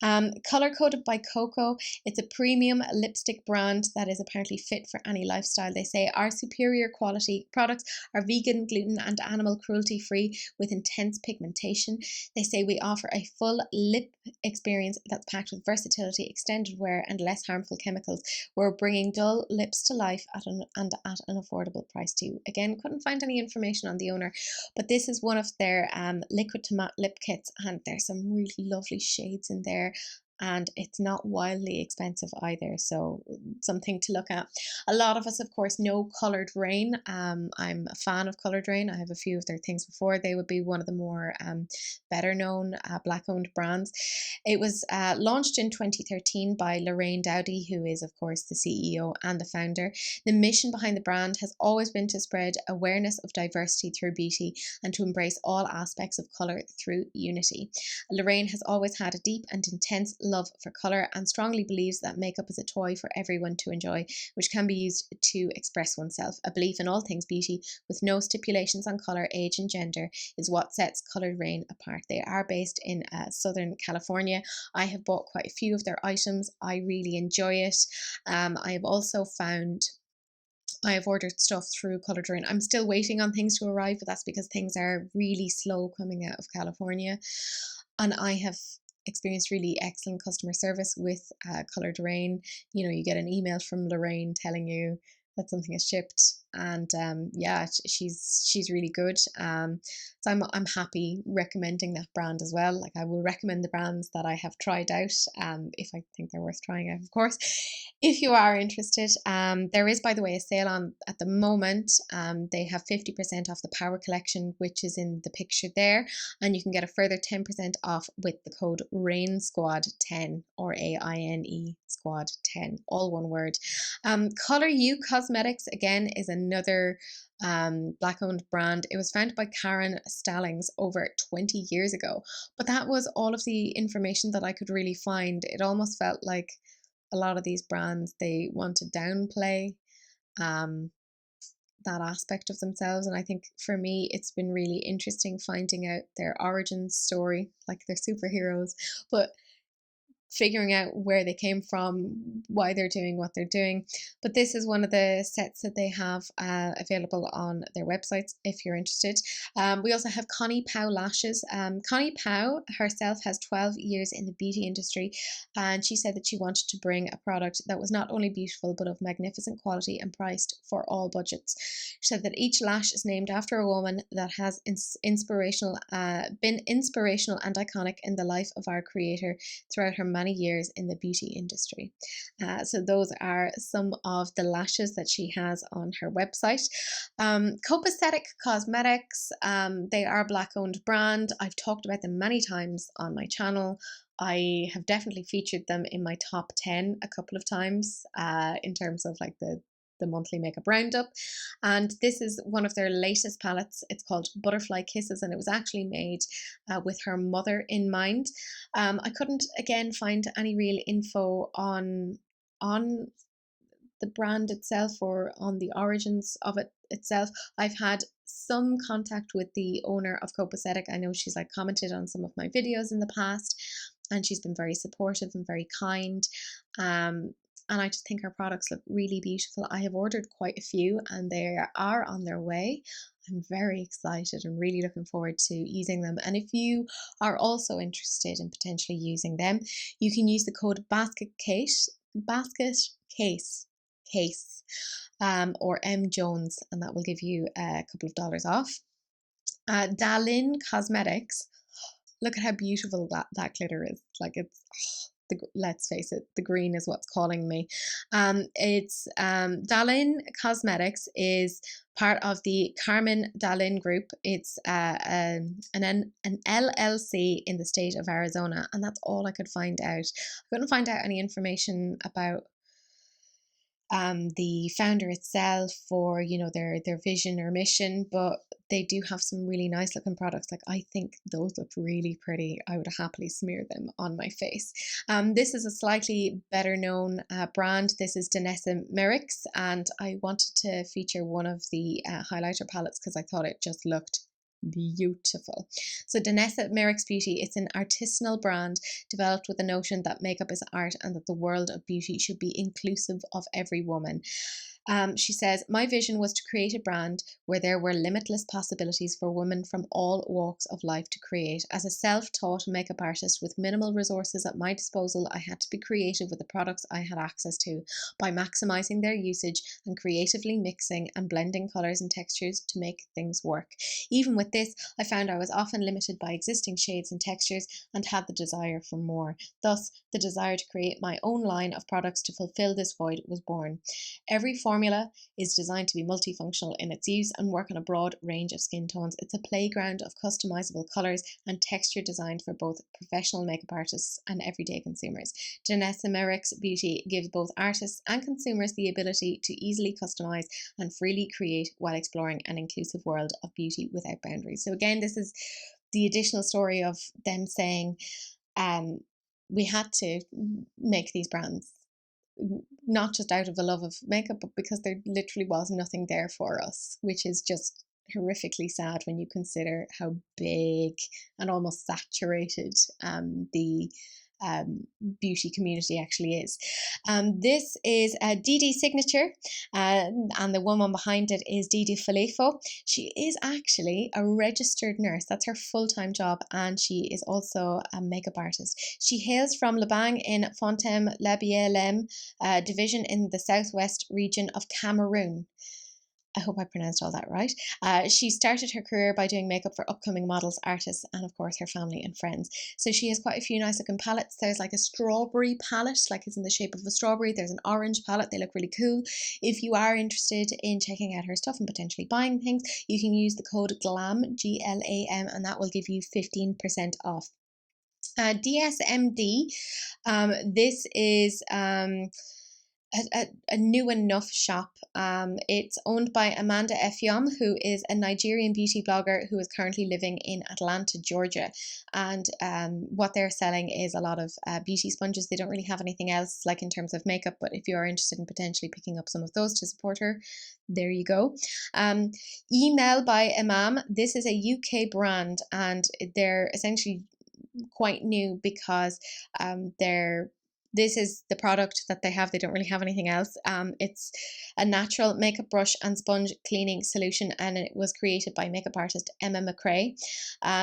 Color Coded by Coco. It's a premium lipstick brand that is apparently fit for any lifestyle. They say our superior quality products are vegan, gluten and animal cruelty free with intense pigmentation. They say we offer a full lip experience that's packed with versatility, extended wear and less harmful chemicals. We're bringing dull lips to life at an affordable price too. Again, couldn't find any information on the owner, but this is one of their liquid to matte lip kits, and there's some really lovely shades in there, and it's not wildly expensive either, so something to look at. A lot of us, of course, know Coloured Rain. I'm a fan of Coloured Rain. I have a few of their things before. They would be one of the more better known black-owned brands. It was launched in 2013 by Lorraine Doughty, who is, of course, the CEO and the founder. The mission behind the brand has always been to spread awareness of diversity through beauty and to embrace all aspects of colour through unity. Lorraine has always had a deep and intense love for colour and strongly believes that makeup is a toy for everyone to enjoy, which can be used to express oneself. A belief in all things beauty with no stipulations on colour, age and gender is what sets Coloured Rain apart. They are based in Southern California. I have bought quite a few of their items. I really enjoy it. I have also found I have ordered stuff through Coloured Rain. I'm still waiting on things to arrive, but that's because things are really slow coming out of California. And I have experienced really excellent customer service with Coloured Rain. You get an email from Lorraine telling you that something is shipped, and yeah, she's really good. So I'm happy recommending that brand as well. Like, I will recommend the brands that I have tried out if I think they're worth trying out, of course. If you are interested, there is, by the way, a sale on at the moment. They have 50% off the Power Collection, which is in the picture there, and you can get a further 10% off with the code RAIN Squad 10, or AINE Squad 10, all one word. Bbw Cosmetics, again, is another black-owned brand. It was founded by Karen Stallings over 20 years ago, but that was all of the information that I could really find. It almost felt like a lot of these brands, they want to downplay that aspect of themselves, and I think for me it's been really interesting finding out their origin story. Like, they're superheroes, but figuring out where they came from, why they're doing what they're doing. But this is one of the sets that they have available on their websites if you're interested. We also have Connie Pow Lashes. Connie Pow herself has 12 years in the beauty industry, and she said that she wanted to bring a product that was not only beautiful but of magnificent quality and priced for all budgets. She said that each lash is named after a woman that has been inspirational and iconic in the life of our creator throughout her many years in the beauty industry. So those are some of the lashes that she has on her website. Copasetic Cosmetics, they are a black-owned brand. I've talked about them many times on my channel. I have definitely featured them in my top 10 a couple of times in terms of like the monthly makeup roundup, and this is one of their latest palettes. It's called Butterfly Kisses, and it was actually made with her mother in mind. I couldn't again find any real info on the brand itself or on the origins of it itself. I've had some contact with the owner of Copasetic. I know she's like commented on some of my videos in the past, and she's been very supportive and very kind. And I just think her products look really beautiful. I have ordered quite a few and they are on their way. I'm very excited and really looking forward to using them. And if you are also interested in potentially using them, you can use the code case, or M Jones, and that will give you a couple of dollars off. Dalin Cosmetics. Look at how beautiful that glitter is. Like, it's, let's face it, the green is what's calling me. It's Dalin Cosmetics is part of the Carmen Dalin Group. It's an LLC in the state of Arizona, and that's all I could find out. I couldn't find out any information about the founder itself, or their vision or mission, but they do have some really nice looking products. Like, I think those look really pretty. I would happily smear them on my face. This is a slightly better known brand. This is Donessa Marek, and I wanted to feature one of the highlighter palettes because I thought it just looked beautiful. So Donessa Marek's Beauty, it's an artisanal brand developed with the notion that makeup is art and that the world of beauty should be inclusive of every woman. She says, my vision was to create a brand where there were limitless possibilities for women from all walks of life to create. As a self-taught makeup artist with minimal resources at my disposal, I had to be creative with the products I had access to by maximizing their usage and creatively mixing and blending colors and textures to make things work. Even with this, I found I was often limited by existing shades and textures and had the desire for more. Thus, the desire to create my own line of products to fulfill this void was born. Every formula is designed to be multifunctional in its use and work on a broad range of skin tones. It's a playground of customizable colors and texture designed for both professional makeup artists and everyday consumers. Donessa Marek's Beauty gives both artists and consumers the ability to easily customize and freely create while exploring an inclusive world of beauty without boundaries. So again, this is the additional story of them saying, we had to make these brands not just out of the love of makeup, but because there literally was nothing there for us, which is just horrifically sad when you consider how big and almost saturated the beauty community actually is. This is a DD signature, and the woman behind it is Didi Filifo. She is actually a registered nurse. That's her full-time job, and she is also a makeup artist. She hails from Labang in Fontem Labielem division in the southwest region of Cameroon. I hope I pronounced all that right. She started her career by doing makeup for upcoming models, artists, and of course her family and friends. So she has quite a few nice looking palettes. There's like a strawberry palette, like it's in the shape of a strawberry. There's an orange palette. They look really cool. If you are interested in checking out her stuff and potentially buying things, you can use the code GLAM, GLAM, and that will give you 15% off. DSMD, this is a new enough shop. It's owned by Amanda Effiom, who is a Nigerian beauty blogger who is currently living in Atlanta, Georgia. And what they're selling is a lot of beauty sponges. They don't really have anything else like in terms of makeup, but if you are interested in potentially picking up some of those to support her, there you go. Email by Imam. This is a UK brand and they're essentially quite new because this is the product that they have. They don't really have anything else. It's a natural makeup brush and sponge cleaning solution, and it was created by makeup artist Emma McCrae.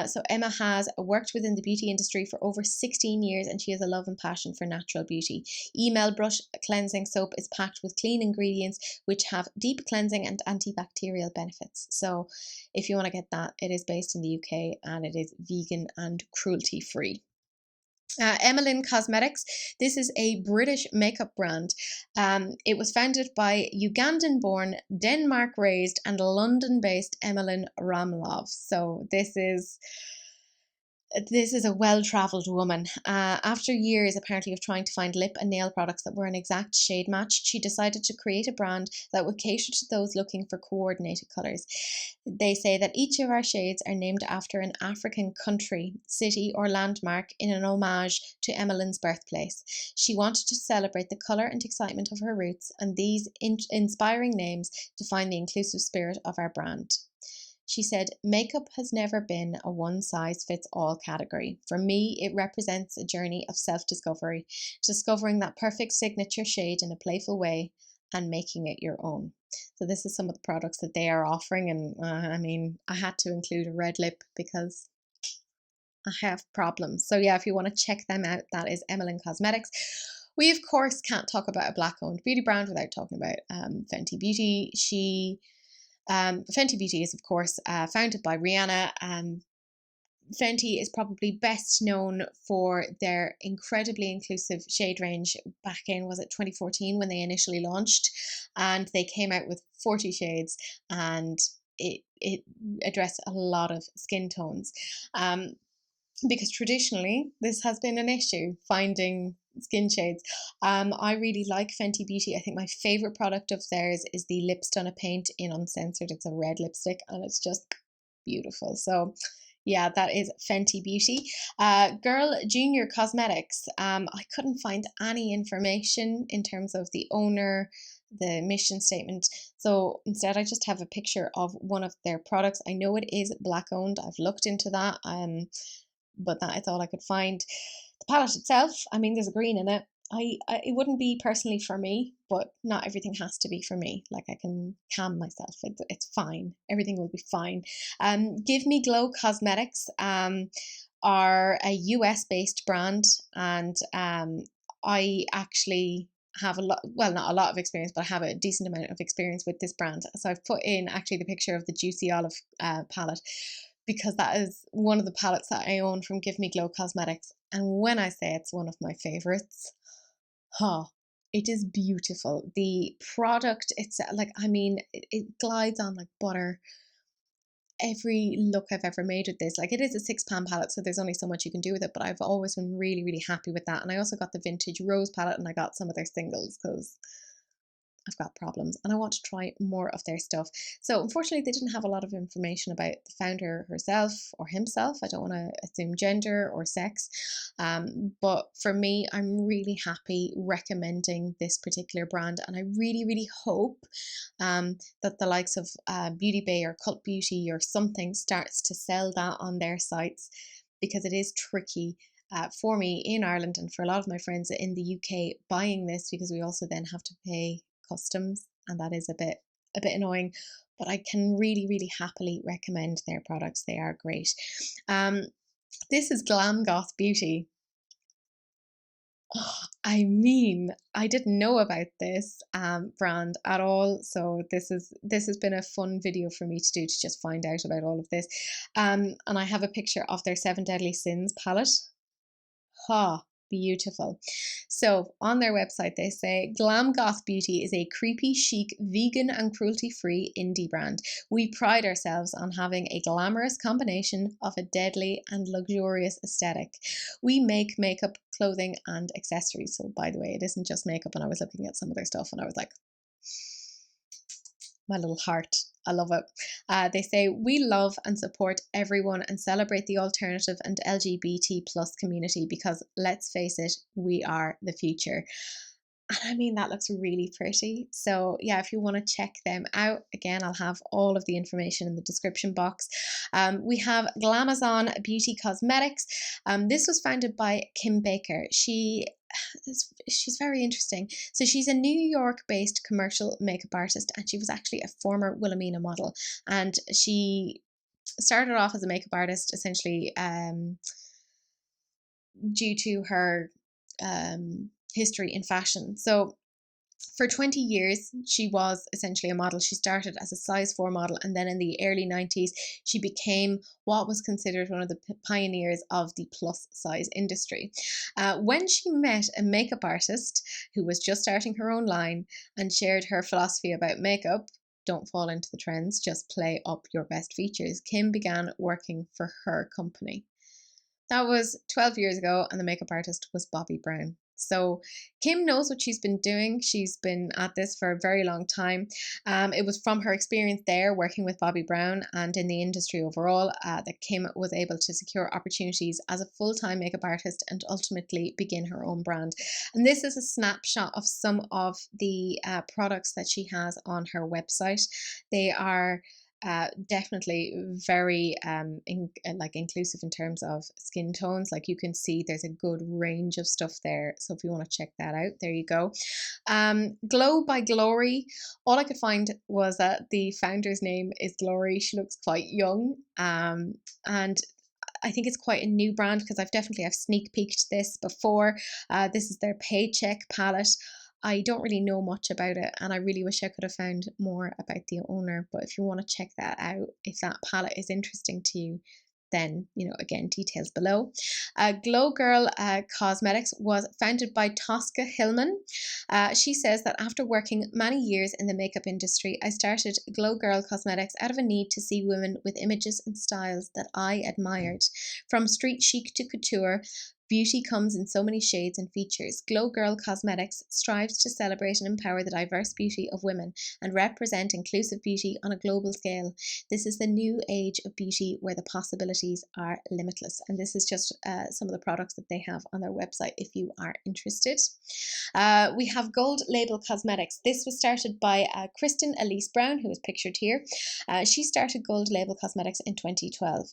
So Emma has worked within the beauty industry for over 16 years, and she has a love and passion for natural beauty. Email Brush Cleansing Soap is packed with clean ingredients which have deep cleansing and antibacterial benefits. So if you want to get that, it is based in the UK and it is vegan and cruelty free. Emmeline Cosmetics. This is a British makeup brand. It was founded by Ugandan-born, Denmark-raised, and London-based Emmeline Ramlov. So this is a well-travelled woman. After years, apparently, of trying to find lip and nail products that were an exact shade match, she decided to create a brand that would cater to those looking for coordinated colours. They say that each of our shades are named after an African country, city, or landmark in an homage to Emmeline's birthplace. She wanted to celebrate the colour and excitement of her roots, and these inspiring names define the inclusive spirit of our brand. She said, makeup has never been a one-size-fits-all category. For me, it represents a journey of self-discovery, discovering that perfect signature shade in a playful way and making it your own. So this is some of the products that they are offering, and I mean, I had to include a red lip because I have problems. So yeah, if you want to check them out, that is Emmeline Cosmetics. We of course can't talk about a black-owned beauty brand without talking about Fenty Beauty. Fenty Beauty is of course founded by Rihanna. Fenty is probably best known for their incredibly inclusive shade range back in, was it 2014 when they initially launched, and they came out with 40 shades, and it addressed a lot of skin tones. Because traditionally this has been an issue, finding skin shades. I really like Fenty Beauty. I think my favorite product of theirs is the Lip Stunner Paint in Uncensored. It's a red lipstick and it's just beautiful. So yeah, that is Fenty Beauty. Girl Junior Cosmetics. I couldn't find any information in terms of the owner, the mission statement. So instead, I just have a picture of one of their products. I know it is black owned. I've looked into that. But that is all I could find. The palette itself, I mean, there's a green in it. It wouldn't be personally for me, but not everything has to be for me. Like, I can calm myself. It's fine. Everything will be fine. Give Me Glo Cosmetics are a US based brand, and I actually have a lot, well, not a lot of experience, but I have a decent amount of experience with this brand. So I've put in actually the picture of the Juicy Olive palette, because that is one of the palettes that I own from Give Me Glo Cosmetics. And when I say it's one of my favorites, it is beautiful. The product, it's like, I mean, it glides on like butter. Every look I've ever made with this, like, it is a £6 palette, so there's only so much you can do with it, but I've always been really, really happy with that. And I also got the vintage rose palette, and I got some of their singles because I've got problems and I want to try more of their stuff. So unfortunately, they didn't have a lot of information about the founder herself or himself. I don't want to assume gender or sex. But for me, I'm really happy recommending this particular brand. And I really, really hope that the likes of Beauty Bay or Cult Beauty or something starts to sell that on their sites, because it is tricky for me in Ireland and for a lot of my friends in the UK buying this, because we also then have to pay customs, and that is a bit annoying. But I can really, really happily recommend their products. They are great. This is Glam Goth Beauty. I mean, I didn't know about this brand at all, so this has been a fun video for me to do, to just find out about all of this. And I have a picture of their 7 Deadly Sins palette. Beautiful. So on their website they say, Glam Goth Beauty is a creepy, chic, vegan and cruelty-free indie brand. We pride ourselves on having a glamorous combination of a deadly and luxurious aesthetic. We make makeup, clothing and accessories. So by the way, it isn't just makeup, and I was looking at some of their stuff and I was like, my little heart. I love it. They say, we love and support everyone and celebrate the alternative and LGBT plus community, because let's face it, we are the future. And I mean, that looks really pretty. So yeah, if you want to check them out, again, I'll have all of the information in the description box. We have Glamazon Beauty Cosmetics. This was founded by Kim Baker. She's very interesting. So she's a New York based commercial makeup artist, and she was actually a former Wilhelmina model, and she started off as a makeup artist essentially due to her history in fashion. So for 20 years, she was essentially a model. She started as a size 4 model, and then in the early 90s, she became what was considered one of the pioneers of the plus size industry. When she met a makeup artist who was just starting her own line and shared her philosophy about makeup, don't fall into the trends, just play up your best features, Kim began working for her company. That was 12 years ago, and the makeup artist was Bobbi Brown. So Kim knows what she's been doing. She's been at this for a very long time. It was from her experience there working with Bobbi Brown and in the industry overall that Kim was able to secure opportunities as a full-time makeup artist and ultimately begin her own brand. And this is a snapshot of some of the products that she has on her website. They are Definitely very like inclusive in terms of skin tones. Like you can see there's a good range of stuff there, so if you want to check that out, there you go. Glo by Glory, all I could find was that the founder's name is Glory. She looks quite young, and I think it's quite a new brand because I've sneak peeked this before. This is their Paycheck palette. I don't really know much about it, and I really wish I could have found more about the owner. But if you want to check that out, if that palette is interesting to you, then, you know, again, details below. Glo Cosmetics was founded by Tosca Hillman. She says that after working many years in the makeup industry, I started Glo Cosmetics out of a need to see women with images and styles that I admired. From street chic to couture, beauty comes in so many shades and features. Glo Cosmetics strives to celebrate and empower the diverse beauty of women and represent inclusive beauty on a global scale. This is the new age of beauty where the possibilities are limitless. And this is just some of the products that they have on their website if you are interested. We have Gold Label Cosmetics. This was started by Kristen Elise Brown, who is pictured here. She started Gold Label Cosmetics in 2012.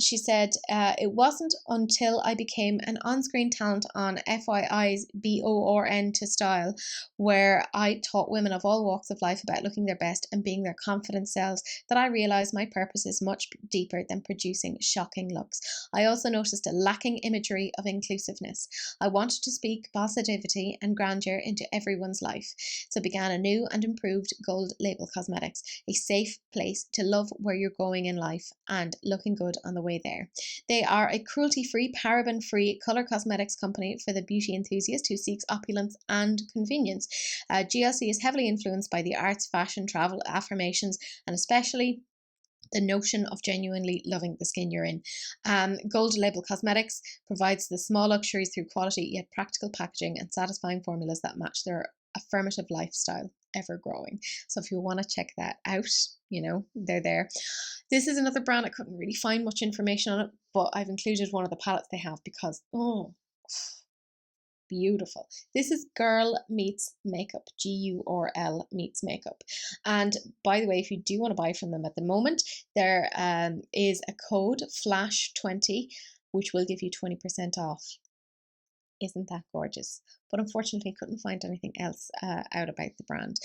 She said, it wasn't until I became an on-screen talent on FYI's BORN to Style, where I taught women of all walks of life about looking their best and being their confident selves, that I realised my purpose is much deeper than producing shocking looks. I also noticed a lacking imagery of inclusiveness. I wanted to speak positivity and grandeur into everyone's life, so began a new and improved Gold Label Cosmetics, a safe place to love where you're going in life and looking good on the way there. They are a cruelty-free, paraben-free colour cosmetics company for the beauty enthusiast who seeks opulence and convenience. GLC is heavily influenced by the arts, fashion, travel, affirmations, and especially the notion of genuinely loving the skin you're in. Gold Label Cosmetics provides the small luxuries through quality yet practical packaging and satisfying formulas that match their affirmative lifestyle, ever growing. So if you want to check that out, you know, they're there. This is another brand I couldn't really find much information on it, but I've included one of the palettes they have because, oh, beautiful. This is Girl Meets Makeup, GURL Meets Makeup. And by the way, if you do want to buy from them at the moment, there is a code FLASH20, which will give you 20% off. Isn't that gorgeous? But unfortunately couldn't find anything else out about the brand.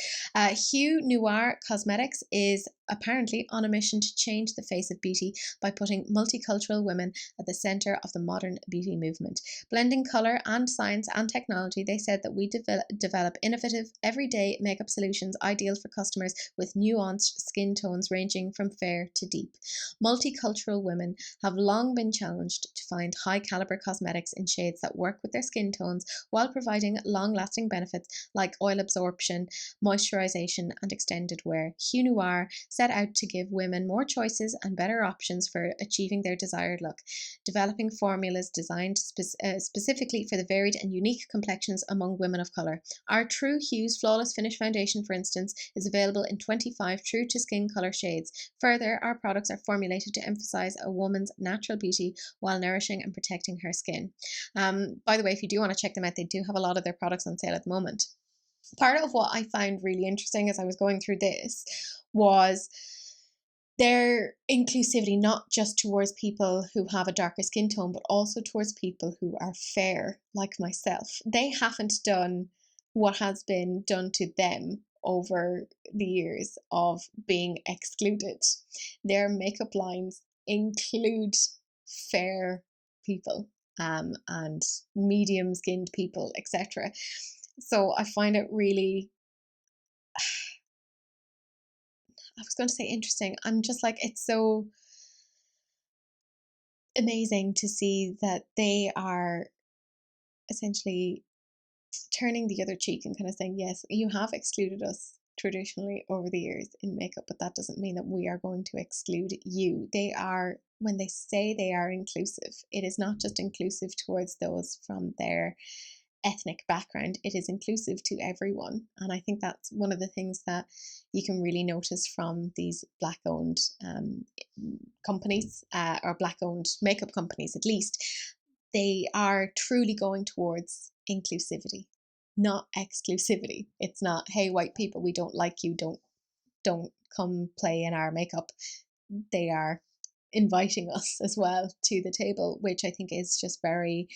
Hue Noir Cosmetics is apparently on a mission to change the face of beauty by putting multicultural women at the center of the modern beauty movement. Blending color and science and technology, they said that we develop innovative, everyday makeup solutions ideal for customers with nuanced skin tones ranging from fair to deep. Multicultural women have long been challenged to find high caliber cosmetics in shades that work with their skin tones while providing long-lasting benefits like oil absorption, moisturization, and extended wear. Hue Noir set out to give women more choices and better options for achieving their desired look, developing formulas designed specifically for the varied and unique complexions among women of color. Our True Hues Flawless Finish Foundation, for instance, is available in 25 true to skin color shades. Further, our products are formulated to emphasize a woman's natural beauty while nourishing and protecting her skin. By the way, if you do want to check them out, they do have a lot of their products on sale at the moment. Part of what I found really interesting as I was going through this was their inclusivity, not just towards people who have a darker skin tone, but also towards people who are fair, like myself. They haven't done what has been done to them over the years of being excluded. Their makeup lines include fair people and medium skinned people, etc. So I find it really, I was going to say interesting. I'm just like, it's so amazing to see that they are essentially turning the other cheek and kind of saying, yes, you have excluded us traditionally over the years in makeup, but that doesn't mean that we are going to exclude you. They are, when they say they are inclusive, it is not just inclusive towards those from their ethnic background, it is inclusive to everyone. And I think that's one of the things that you can really notice from these black owned companies or black owned makeup companies. At least they are truly going towards inclusivity, not exclusivity. It's not, hey, white people, we don't like you, don't come play in our makeup, they are inviting us as well to the table, which I think is just very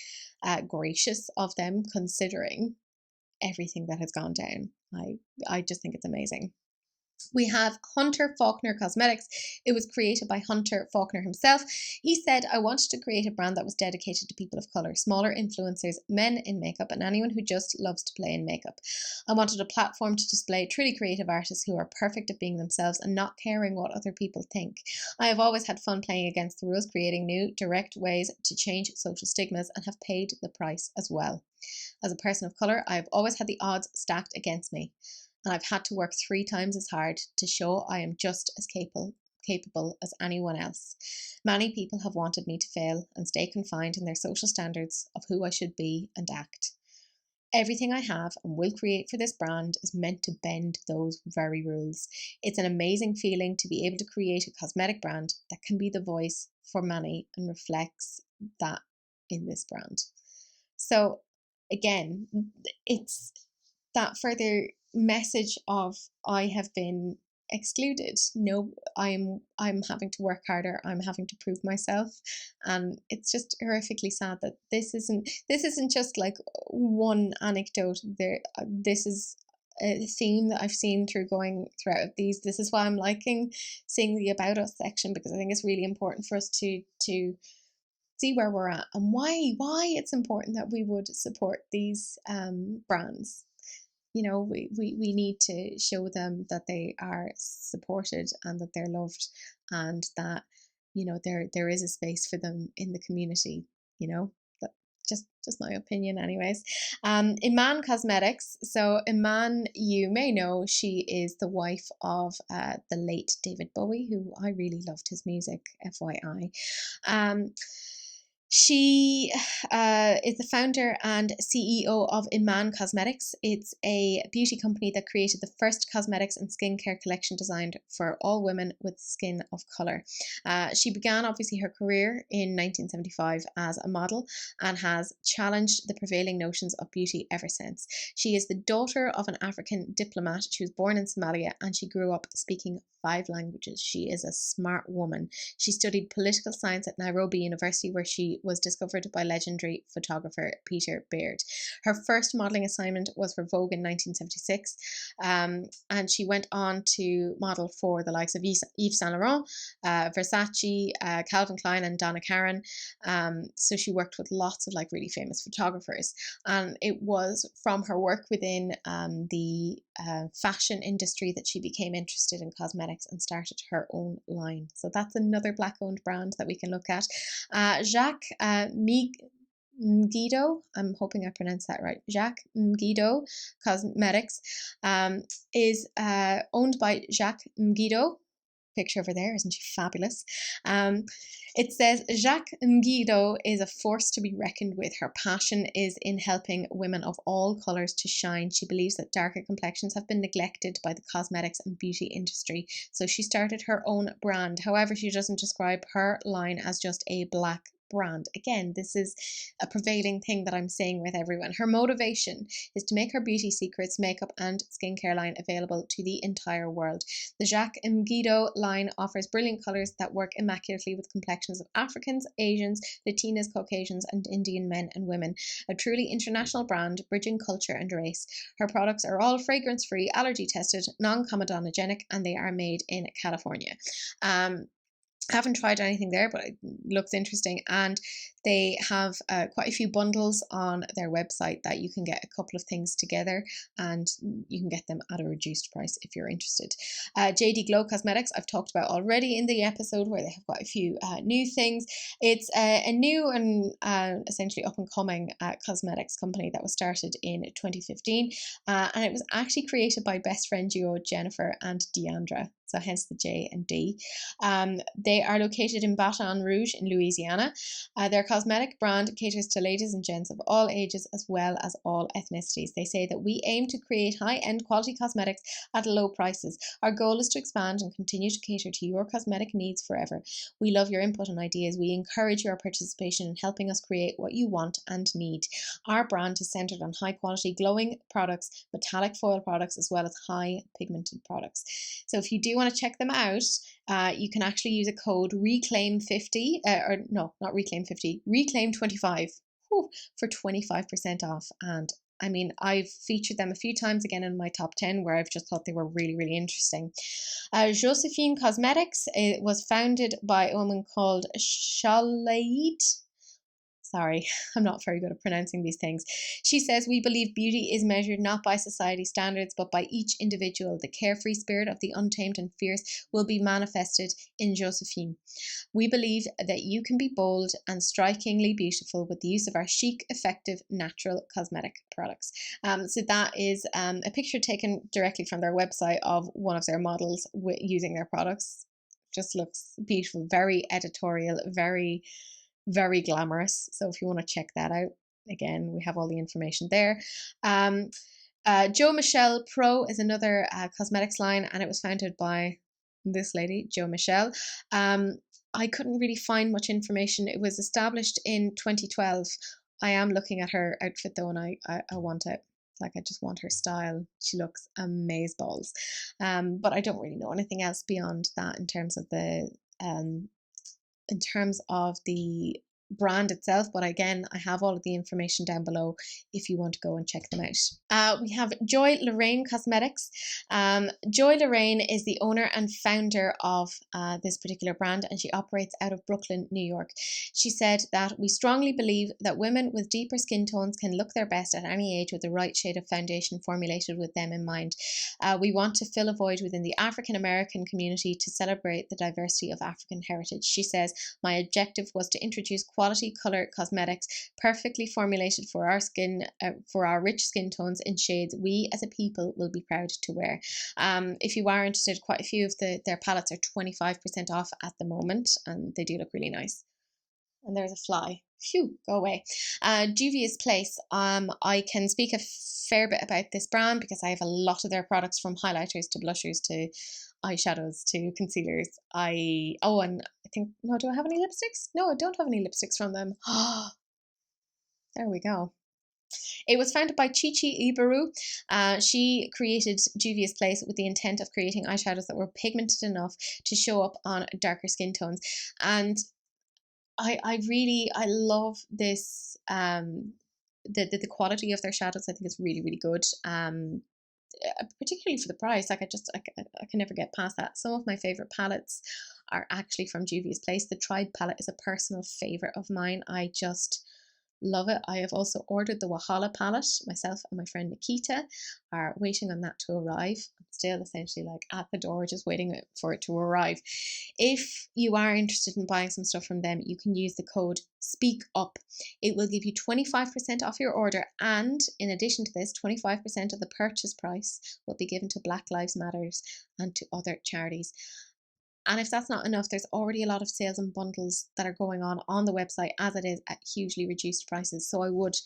gracious of them, considering everything that has gone down. I just think it's amazing. We have Hunter Faulkner Cosmetics. It was created by Hunter Faulkner himself. He said, I wanted to create a brand that was dedicated to people of colour, smaller influencers, men in makeup, and anyone who just loves to play in makeup. I wanted a platform to display truly creative artists who are perfect at being themselves and not caring what other people think. I have always had fun playing against the rules, creating new, direct ways to change social stigmas, and have paid the price as well. As a person of colour, I have always had the odds stacked against me, and I've had to work 3 times as hard to show I am just as capable as anyone else. Many people have wanted me to fail and stay confined in their social standards of who I should be and act. Everything I have and will create for this brand is meant to bend those very rules. It's an amazing feeling to be able to create a cosmetic brand that can be the voice for many and reflects that in this brand. So again, it's that further message of I have been excluded. No, I'm having to work harder. I'm having to prove myself, and it's just horrifically sad that this isn't just like one anecdote. This is a theme that I've seen throughout these. This is why I'm liking seeing the About Us section, because I think it's really important for us to see where we're at and why it's important that we would support these brands. You know, we need to show them that they are supported and that they're loved, and that, you know, there is a space for them in the community, you know. But just my opinion anyways. Emmeline Cosmetics. So Emmeline, you may know, she is the wife of the late David Bowie, who I really loved his music, FYI. She is the founder and CEO of Emmeline Cosmetics. It's a beauty company that created the first cosmetics and skincare collection designed for all women with skin of colour. She began, obviously, her career in 1975 as a model and has challenged the prevailing notions of beauty ever since. She is the daughter of an African diplomat. She was born in Somalia and she grew up speaking 5 languages. She is a smart woman. She studied political science at Nairobi University, where she was discovered by legendary photographer Peter Beard. Her first modelling assignment was for Vogue in 1976, and she went on to model for the likes of Yves Saint Laurent, Versace, Calvin Klein and Donna Karan. So she worked with lots of like really famous photographers, and it was from her work within the fashion industry that she became interested in cosmetics and started her own line. So that's another black owned brand that we can look at. Jacques Mgido, I'm hoping I pronounced that right. Jacques Mgido Cosmetics is owned by Jacques Mgido. Picture over there, isn't she fabulous? It says Jacques Mgido is a force to be reckoned with. Her passion is in helping women of all colours to shine. She believes that darker complexions have been neglected by the cosmetics and beauty industry, so she started her own brand. However, she doesn't describe her line as just a black brand. Again, this is a prevailing thing that I'm saying with everyone. Her motivation is to make her beauty secrets, makeup and skincare line available to the entire world. The Jacques Mgido line offers brilliant colours that work immaculately with complexions of Africans, Asians, Latinas, Caucasians and Indian men and women. A truly international brand, bridging culture and race. Her products are all fragrance-free, allergy-tested, non-comedogenic, and they are made in California. I haven't tried anything there, but it looks interesting, and they have quite a few bundles on their website that you can get a couple of things together, and you can get them at a reduced price if you're interested. JD Glo Cosmetics I've talked about already in the episode, where they have quite a few new things. It's a new and essentially up and coming cosmetics company that was started in 2015, and it was actually created by best friend duo Jennifer and Deandra, so hence the J and D. They are located in Baton Rouge in Louisiana. Their cosmetic brand caters to ladies and gents of all ages as well as all ethnicities. They say that we aim to create high-end quality cosmetics at low prices. Our goal is to expand and continue to cater to your cosmetic needs forever. We love your input and ideas. We encourage your participation in helping us create what you want and need. Our brand is centered on high-quality glowing products, metallic foil products, as well as high pigmented products. So if you do want to check them out, you can actually use a code RECLAIM50, or no, not RECLAIM50, RECLAIM25 for 25% off. And I mean, I've featured them a few times again in my top 10 where I've just thought they were really, really interesting. Josephine Cosmetics, it was founded by a woman called Shalaid. Sorry, I'm not very good at pronouncing these things. She says, we believe beauty is measured not by society standards, but by each individual. The carefree spirit of the untamed and fierce will be manifested in Josephine. We believe that you can be bold and strikingly beautiful with the use of our chic, effective, natural cosmetic products. So that is a picture taken directly from their website of one of their models using their products. Just looks beautiful, very editorial, very glamorous. So if you want to check that out, again, we have all the information there. Michele Pro is another cosmetics line, and it was founded by this lady, Michele. I couldn't really find much information. It was established in 2012. I am looking at her outfit though, and I want it. Like, I just want her style. She looks amazeballs. But I don't really know anything else beyond that in terms of the brand itself, but again, I have all of the information down below if you want to go and check them out. We have Joy Lorraine Cosmetics. Joy Lorraine is the owner and founder of this particular brand, and she operates out of Brooklyn, New York. She said that we strongly believe that women with deeper skin tones can look their best at any age with the right shade of foundation formulated with them in mind. We want to fill a void within the African American community to celebrate the diversity of African heritage. She says, my objective was to introduce quality color cosmetics perfectly formulated for our skin, for our rich skin tones in shades we as a people will be proud to wear. If you are interested, quite a few of their palettes are 25% off at the moment, and they do look really nice. And there's a fly. Phew, go away. Juvia's Place. I can speak a fair bit about this brand because I have a lot of their products, from highlighters to blushers to eyeshadows to concealers. And I think, no, do I have any lipsticks? No, I don't have any lipsticks from them. There we go. It was founded by Chichi Ibaru. She created Juvia's Place with the intent of creating eyeshadows that were pigmented enough to show up on darker skin tones. And I love this, the quality of their shadows. I think it's really, really good. Particularly for the price, like I can never get past that. Some of my favorite palettes are actually from Juvia's Place. The Tribe palette is a personal favorite of mine. I just love it. I have also ordered the Wahala palette. Myself and my friend Nikita are waiting on that to arrive. I'm still essentially like at the door just waiting for it to arrive. If you are interested in buying some stuff from them, you can use the code SPEAK UP. It will give you 25% off your order, and in addition to this, 25% of the purchase price will be given to Black Lives Matters and to other charities. And if that's not enough, there's already a lot of sales and bundles that are going on the website as it is at hugely reduced prices. So I would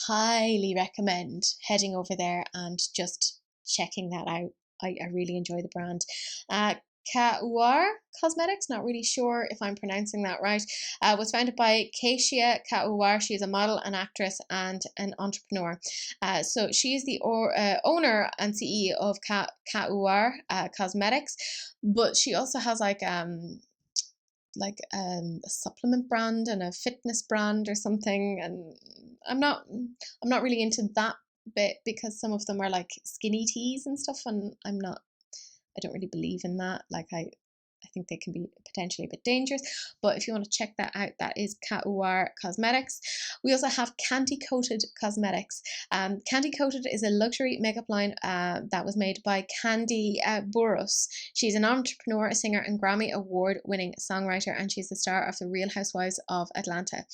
highly recommend heading over there and just checking that out. I really enjoy the brand. Bbw Cosmetics, not really sure if I'm pronouncing that right, was founded by Keisha Bbw. She is a model, an actress, and an entrepreneur. So she is the owner and CEO of Bbw Cosmetics, but she also has like a supplement brand and a fitness brand or something, and I'm not really into that bit because some of them are like skinny teas and stuff, and I don't really believe in that. Like I think they can be potentially a bit dangerous, but if you want to check that out, that is Bbw Cosmetics. We also have Candy Coated Cosmetics. Candy Coated is a luxury makeup line that was made by Candy Burros. She's an entrepreneur, a singer, and Grammy Award-winning songwriter, and she's the star of The Real Housewives of Atlanta.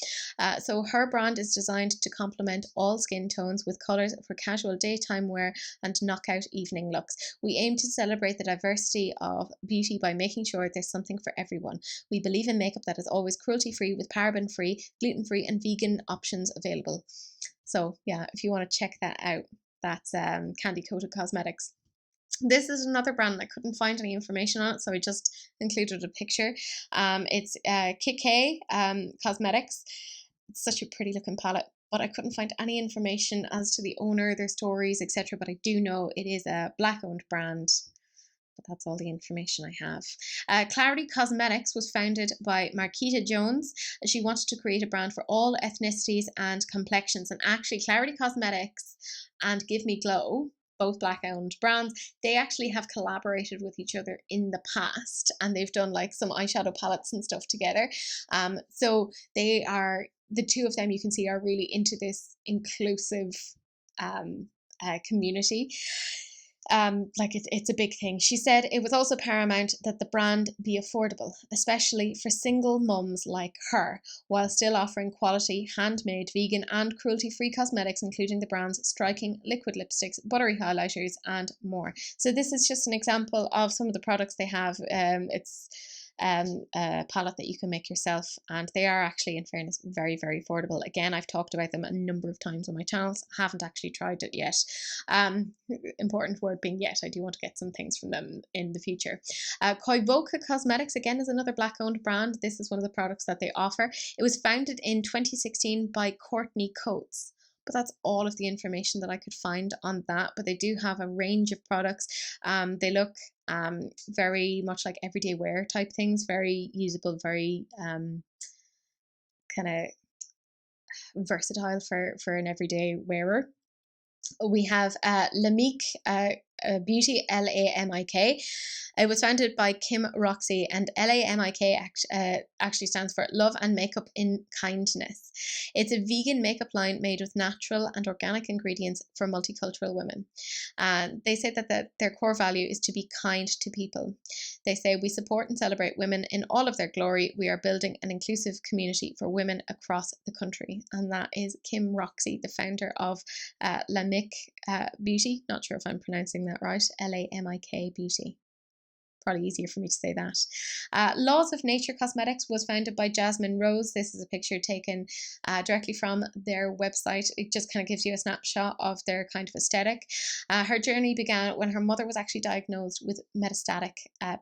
So her brand is designed to complement all skin tones with colours for casual daytime wear and knockout evening looks. We aim to celebrate the diversity of beauty by making sure there's something for everyone. We believe in makeup that is always cruelty-free, with paraben-free, gluten-free, and vegan options available. So yeah, if you want to check that out, that's Candy Coated Cosmetics. This is another brand I couldn't find any information on it, so I just included a picture. It's KK Cosmetics. It's such a pretty looking palette, but I couldn't find any information as to the owner, their stories, etc. But I do know it is a Black-owned brand. but that's all the information I have. Clarity Cosmetics was founded by Marquita Jones. She wanted to create a brand for all ethnicities and complexions. And actually, Clarity Cosmetics and Give Me Glow, both black-owned brands, they actually have collaborated with each other in the past, and they've done like some eyeshadow palettes and stuff together. So they are, the two of them, you can see, are really into this inclusive community. Like it's a big thing. She said it was also paramount that the brand be affordable, especially for single mums like her, while still offering quality, handmade, vegan and cruelty-free cosmetics, including the brand's striking liquid lipsticks, buttery highlighters and more. So this is just an example of some of the products they have. It's a palette that you can make yourself, and they are actually, in fairness, very, very affordable. Again, I've talked about them a number of times on my channels. I haven't actually tried it yet. Important word being yet. I do want to get some things from them in the future. Bbw Cosmetics, again, is another black owned brand. This is one of the products that they offer. It was founded in 2016 by Courtney Coates, but that's all of the information that I could find on that. But they do have a range of products. They look very much like everyday wear type things, very usable, very kind of versatile for an everyday wearer. We have Lamarche Beauty, Lamik. It was founded by Kim Roxy, and Lamik actually stands for Love and Makeup in Kindness. It's a vegan makeup line made with natural and organic ingredients for multicultural women. And they say that their core value is to be kind to people. They say, we support and celebrate women in all of their glory. We are building an inclusive community for women across the country. And that is Kim Roxy, the founder of Lamarche Beauty. Not sure if I'm pronouncing that right. Lamik Beauty. Probably easier for me to say that. Laws of Nature Cosmetics was founded by Jasmine Rose. This is a picture taken directly from their website. It just kind of gives you a snapshot of their kind of aesthetic. Her journey began when her mother was actually diagnosed with metastatic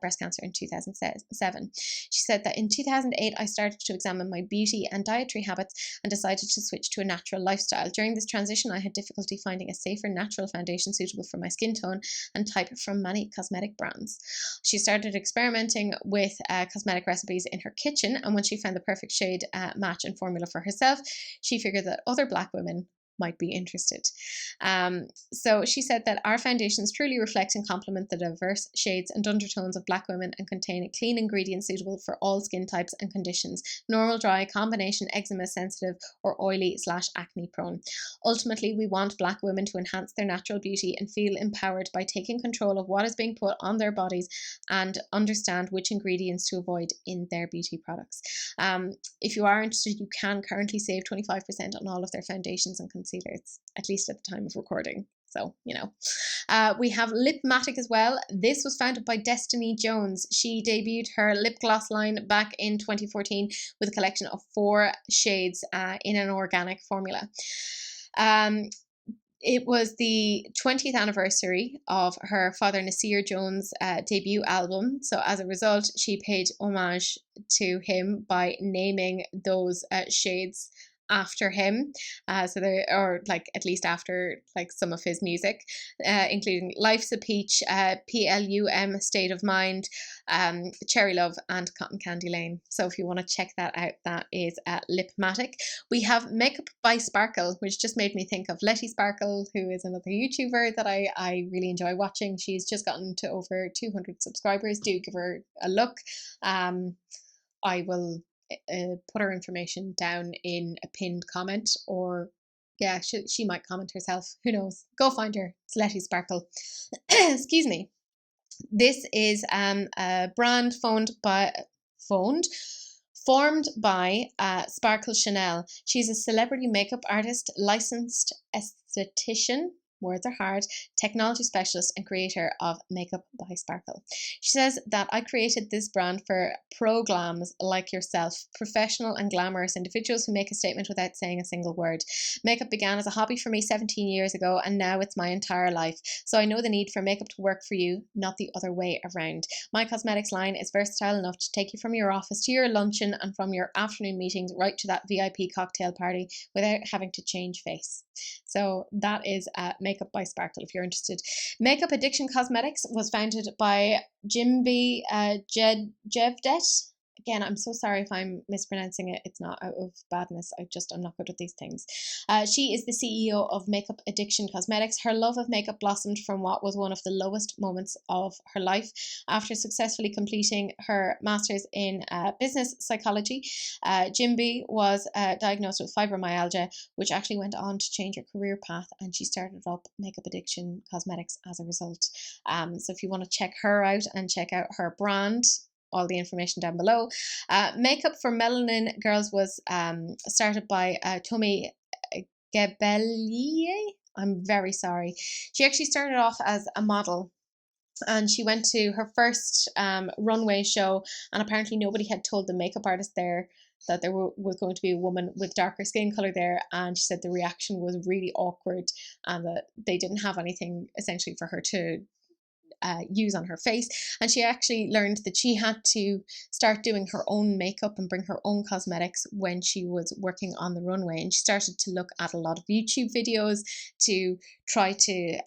breast cancer in 2007. She said that in 2008, I started to examine my beauty and dietary habits and decided to switch to a natural lifestyle. During this transition, I had difficulty finding a safer natural foundation suitable for my skin tone and type from many cosmetic brands. She started experimenting with cosmetic recipes in her kitchen, and when she found the perfect shade match and formula for herself, she figured that other Black women might be interested. So she said that our foundations truly reflect and complement the diverse shades and undertones of Black women and contain clean ingredients suitable for all skin types and conditions: normal, dry, combination, eczema, sensitive, or oily/acne prone. Ultimately, we want Black women to enhance their natural beauty and feel empowered by taking control of what is being put on their bodies and understand which ingredients to avoid in their beauty products. If you are interested, you can currently save 25% on all of their foundations and concealers, at least at the time of recording. So, you know. We have Lipmatic as well. This was founded by Destiny Jones. She debuted her lip gloss line back in 2014 with a collection of 4 shades in an organic formula. It was the 20th anniversary of her father Nasir Jones' debut album. So as a result, she paid homage to him by naming those shades after him, so they, or like at least after like some of his music, including Life's a Peach, PLUM, State of Mind, Cherry Love, and Cotton Candy Lane. So if you want to check that out, that is Lipmatic. We have Makeup by Sparkle, which just made me think of Letty Sparkle, who is another YouTuber that I really enjoy watching. She's just gotten to over 200 subscribers. Do give her a look. I will put her information down in a pinned comment, or yeah, she might comment herself, who knows. Go find her. It's Letty Sparkle. Excuse me. This is a brand formed by Sparkle Chanel. She's a celebrity makeup artist, licensed esthetician, words are hard, technology specialist, and creator of Makeup by Sparkle. She says that I created this brand for pro-glams like yourself, professional and glamorous individuals who make a statement without saying a single word. Makeup began as a hobby for me 17 years ago, and now it's my entire life. So I know the need for makeup to work for you, not the other way around. My cosmetics line is versatile enough to take you from your office to your luncheon and from your afternoon meetings right to that VIP cocktail party without having to change face. So that is Makeup Makeup by Sparkle if you're interested. Makeup Addiction Cosmetics was founded by Jimby Jevdet. Again, I'm so sorry if I'm mispronouncing it. It's not out of badness. I'm not good at these things. She is the CEO of Makeup Addiction Cosmetics. Her love of makeup blossomed from what was one of the lowest moments of her life. After successfully completing her master's in business psychology, Jimby was diagnosed with fibromyalgia, which actually went on to change her career path, and she started up Makeup Addiction Cosmetics as a result. So if you want to check her out and check out her brand, all the information down below. Makeup for Melanin Girls was started by Tommy Gebelier. I'm very sorry. She actually started off as a model, and she went to her first runway show, and apparently nobody had told the makeup artist there that there was going to be a woman with darker skin color there, and she said the reaction was really awkward and that they didn't have anything essentially for her to use on her face. And she actually learned that she had to start doing her own makeup and bring her own cosmetics when she was working on the runway, and she started to look at a lot of YouTube videos to try to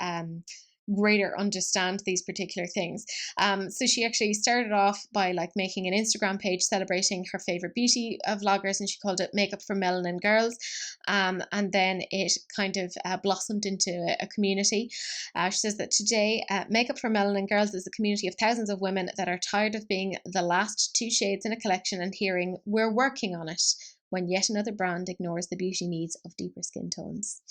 greater understand these particular things. So she actually started off by making an Instagram page celebrating her favorite beauty vloggers, and she called it Makeup for Melanin Girls, and then it kind of blossomed into a community. She says that today Makeup for Melanin Girls is a community of thousands of women that are tired of being the last 2 shades in a collection and hearing "we're working on it" when yet another brand ignores the beauty needs of deeper skin tones.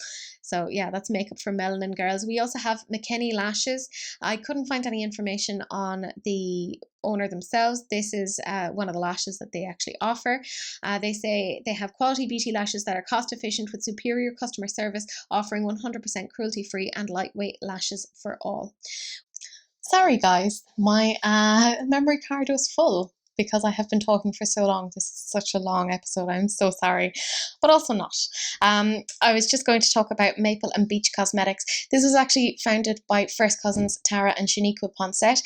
So yeah, that's Makeup for Melanin Girls. We also have Mckenney Lashes. I couldn't find any information on the owner themselves. This is one of the lashes that they actually offer. They say they have quality beauty lashes that are cost efficient with superior customer service, offering 100% cruelty free and lightweight lashes for all. Sorry guys, my memory card was full because I have been talking for so long. This is such a long episode. I'm so sorry, but also not. I was just going to talk about Maple and Beach Cosmetics. This was actually founded by first cousins Tara and Shaniqua Ponset.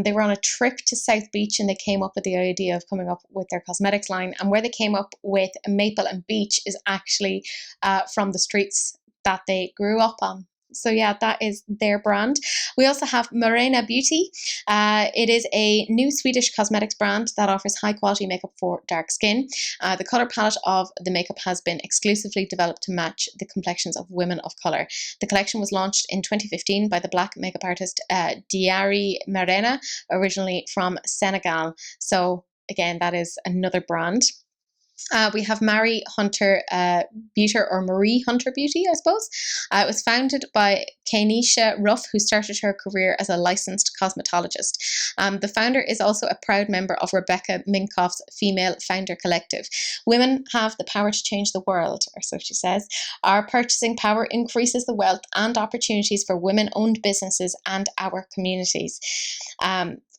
They were on a trip to South Beach, and they came up with the idea of coming up with their cosmetics line. And where they came up with Maple and Beach is actually from the streets that they grew up on. So yeah, that is their brand. We also have Marina Beauty. It is a new Swedish cosmetics brand that offers high quality makeup for dark skin. The colour palette of the makeup has been exclusively developed to match the complexions of women of colour. The collection was launched in 2015 by the black makeup artist Diary Marena, originally from Senegal. So again, that is another brand. We have Marie Hunter Beauty, or Marie Hunter Beauty, I suppose. It was founded by Kenisha Ruff, who started her career as a licensed cosmetologist. The founder is also a proud member of Rebecca Minkoff's Female Founder Collective. Women have the power to change the world, or so she says. Our purchasing power increases the wealth and opportunities for women-owned businesses and our communities.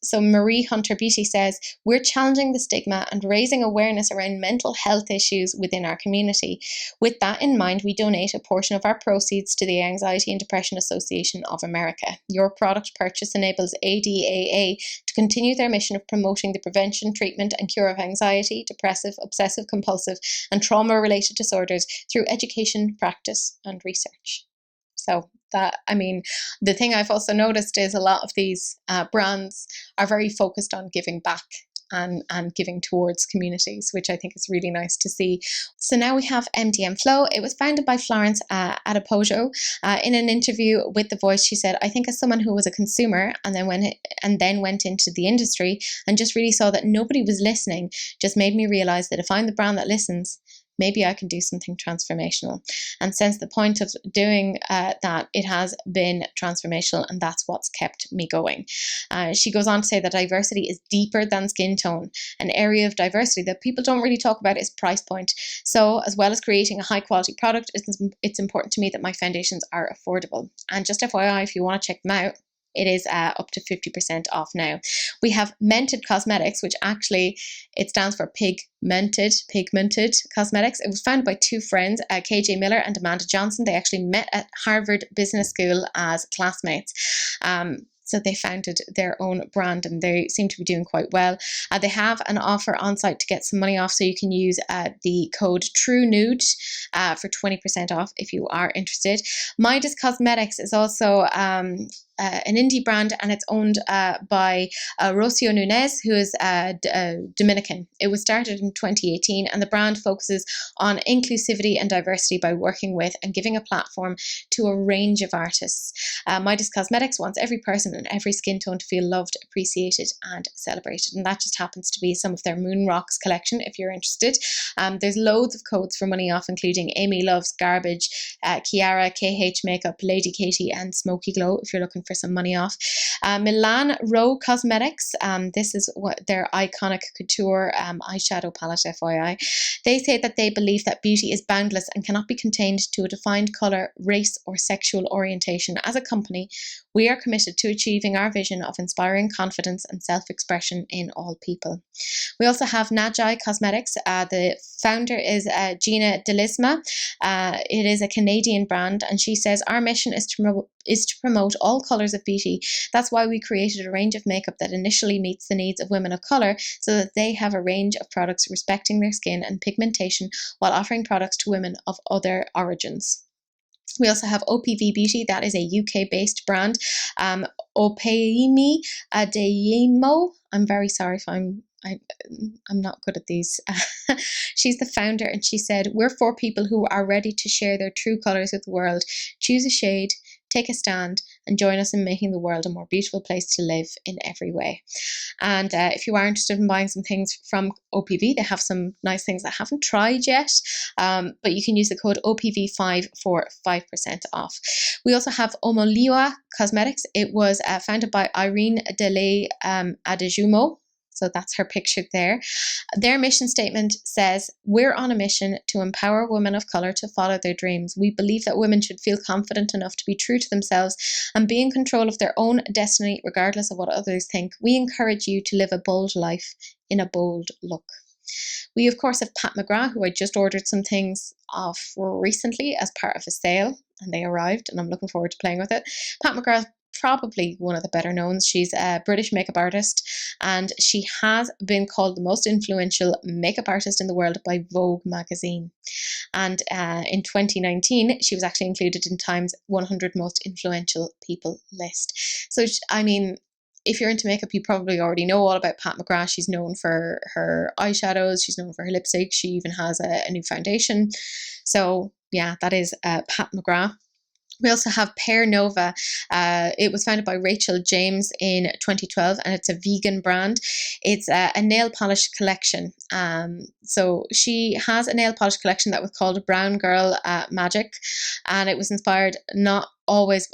So Marie Hunter Beauty says, we're challenging the stigma and raising awareness around mental health issues within our community. With that in mind, we donate a portion of our proceeds to the Anxiety and Depression Association of America. Your product purchase enables ADAA to continue their mission of promoting the prevention, treatment and cure of anxiety, depressive, obsessive compulsive and trauma-related disorders through education, practice and research. So that, I mean, the thing I've also noticed is a lot of these brands are very focused on giving back and giving towards communities, which I think is really nice to see. So now we have MDM Flow. It was founded by Florence Adepojo. In an interview with The Voice, she said, I think as someone who was a consumer and then went into the industry and just really saw that nobody was listening, just made me realize that if I'm the brand that listens, maybe I can do something transformational. And since the point of doing that, it has been transformational, and that's what's kept me going. She goes on to say that diversity is deeper than skin tone. An area of diversity that people don't really talk about is price point. So as well as creating a high quality product, it's important to me that my foundations are affordable. And just FYI, if you want to check them out, it is up to 50% off now. We have Mented Cosmetics, which actually, it stands for Pigmented Cosmetics. It was founded by two friends, KJ Miller and Amanda Johnson. They actually met at Harvard Business School as classmates. So So they founded their own brand and they seem to be doing quite well. They have an offer on site to get some money off, so you can use the code TrueNude for 20% off if you are interested. Midas Cosmetics is also an indie brand, and it's owned by Rocio Nunez, who is Dominican. It was started in 2018, and the brand focuses on inclusivity and diversity by working with and giving a platform to a range of artists. Midas Cosmetics wants every person and every skin tone to feel loved, appreciated, and celebrated, and that just happens to be some of their Moon Rocks collection if you're interested. There's loads of codes for money off, including Amy Loves Garbage, Kiara, KH Makeup, Lady Katie, and Smoky Glow if you're looking for some money off. Bbw Cosmetics, this is what their iconic couture eyeshadow palette, FYI. They say that they believe that beauty is boundless and cannot be contained to a defined colour, race, or sexual orientation. As a company, we are committed to achieving our vision of inspiring confidence and self-expression in all people. We also have Bbw Cosmetics. The founder is Gina Delisma. It is a Canadian brand, and she says, our mission is to promote all colours of beauty. That's why we created a range of makeup that initially meets the needs of women of colour, so that they have a range of products respecting their skin and pigmentation while offering products to women of other origins. We also have Opv Beauty. That is a UK-based brand. Opv Adeyemo. I'm very sorry if I'm not good at these. She's the founder, and she said, we're for people who are ready to share their true colours with the world. Choose a shade, take a stand, and join us in making the world a more beautiful place to live in every way. And if you are interested in buying some things from OPV, they have some nice things I haven't tried yet, but you can use the code OPV5 for 5% off. We also have Omoliwa Cosmetics. It was founded by Irene Dele Adejumo. So that's her picture there. Their mission statement says, we're on a mission to empower women of colour to follow their dreams. We believe that women should feel confident enough to be true to themselves and be in control of their own destiny, regardless of what others think. We encourage you to live a bold life in a bold look. We, of course, have Pat McGrath, who I just ordered some things off recently as part of a sale, and they arrived, and I'm looking forward to playing with it. Pat McGrath, probably one of the better knowns. She's a British makeup artist, and she has been called the most influential makeup artist in the world by Vogue magazine. And in 2019, she was actually included in Time's 100 Most Influential People list. So, I mean, if you're into makeup, you probably already know all about Pat McGrath. She's known for her eyeshadows. She's known for her lipstick. She even has a new foundation. So, yeah, that is Pat McGrath. We also have Pear Nova. It was founded by Rachel James in 2012, and it's a vegan brand. It's a nail polish collection. So she has a nail polish collection that was called Brown Girl Magic, and it was inspired not always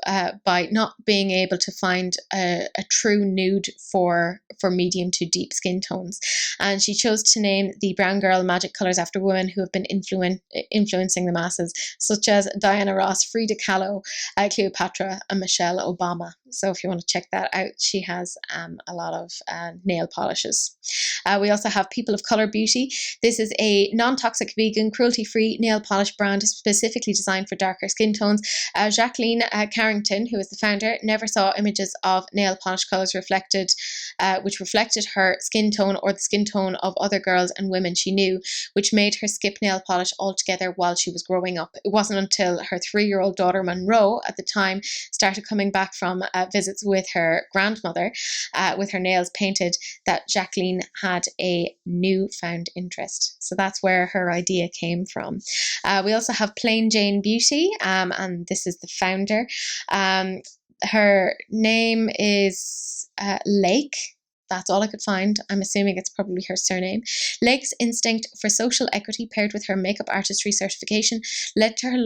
by not being able to find a true nude for medium to deep skin tones. And she chose to name the Brown Girl Magic colours after women who have been influencing the masses, such as Diana Ross, Frida Kahlo, Cleopatra, and Michelle Obama. So if you want to check that out, she has a lot of nail polishes. We also have People of Colour Beauty. This is a non-toxic, vegan, cruelty-free nail polish brand specifically designed for darker skin tones. Jacqueline Carrington, who is the founder, never saw images of nail polish colours which reflected her skin tone or the skin tone of other girls and women she knew, which made her skip nail polish altogether while she was growing up. It wasn't until her 3-year-old daughter Monroe at the time started coming back from visits with her grandmother with her nails painted that Jacqueline had a newfound interest. So that's where her idea came from. We also have Plain Jane Beauty, and this is the founder. Her name is Lake. That's all I could find. I'm assuming it's probably her surname. Lake's instinct for social equity paired with her makeup artistry certification led to her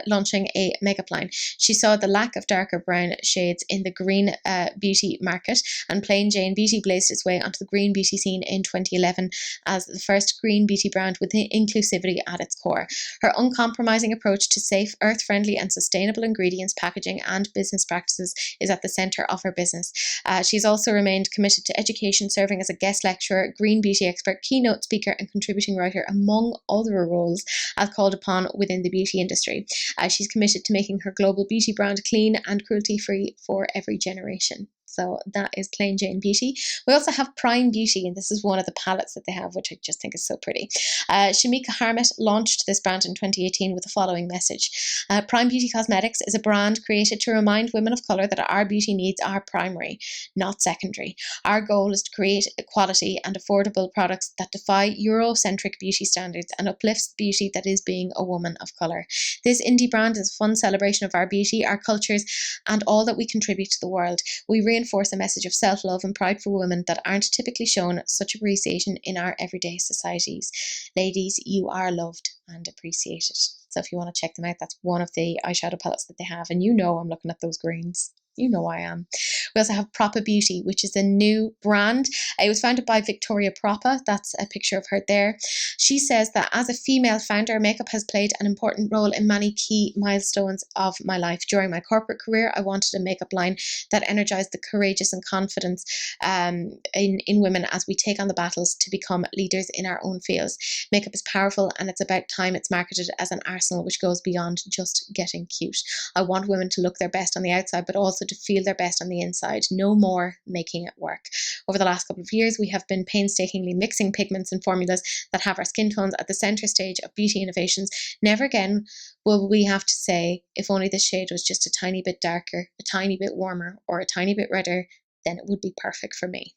launching a makeup line. She saw the lack of darker brown shades in the green beauty market, and Plain Jane Beauty blazed its way onto the green beauty scene in 2011 as the first green beauty brand with inclusivity at its core. Her uncompromising approach to safe, earth-friendly and sustainable ingredients, packaging and business practices is at the centre of her business. She's also remained committed to education, serving as a guest lecturer, green beauty expert, keynote speaker and contributing writer, among other roles as called upon within the beauty industry. She's committed to making her global beauty brand clean and cruelty-free for every generation. So that is Plain Jane Beauty. We also have Prime Beauty, and this is one of the palettes that they have, which I just think is so pretty. Shamika Harmit launched this brand in 2018 with the following message. Bbw Cosmetics is a brand created to remind women of colour that our beauty needs are primary, not secondary. Our goal is to create quality and affordable products that defy Eurocentric beauty standards and uplifts the beauty that is being a woman of colour. This indie brand is a fun celebration of our beauty, our cultures, and all that we contribute to the world. We reinforce a message of self-love and pride for women that aren't typically shown such appreciation in our everyday societies. Ladies, you are loved and appreciated. So if you want to check them out, that's one of the eyeshadow palettes that they have. And you know I'm looking at those greens. You know I am. We also have Opv Beauty, which is a new brand. It was founded by Victoria Propa. That's a picture of her there. She says that as a female founder, makeup has played an important role in many key milestones of my life. During my corporate career, I wanted a makeup line that energized the courageous and confidence in women as we take on the battles to become leaders in our own fields. Makeup is powerful, and it's about time it's marketed as an arsenal which goes beyond just getting cute. I want women to look their best on the outside, but also to feel their best on the inside. No more making it work. Over the last couple of years, we have been painstakingly mixing pigments and formulas that have our skin tones at the center stage of beauty innovations. Never again will we have to say, if only this shade was just a tiny bit darker, a tiny bit warmer, or a tiny bit redder, then it would be perfect for me.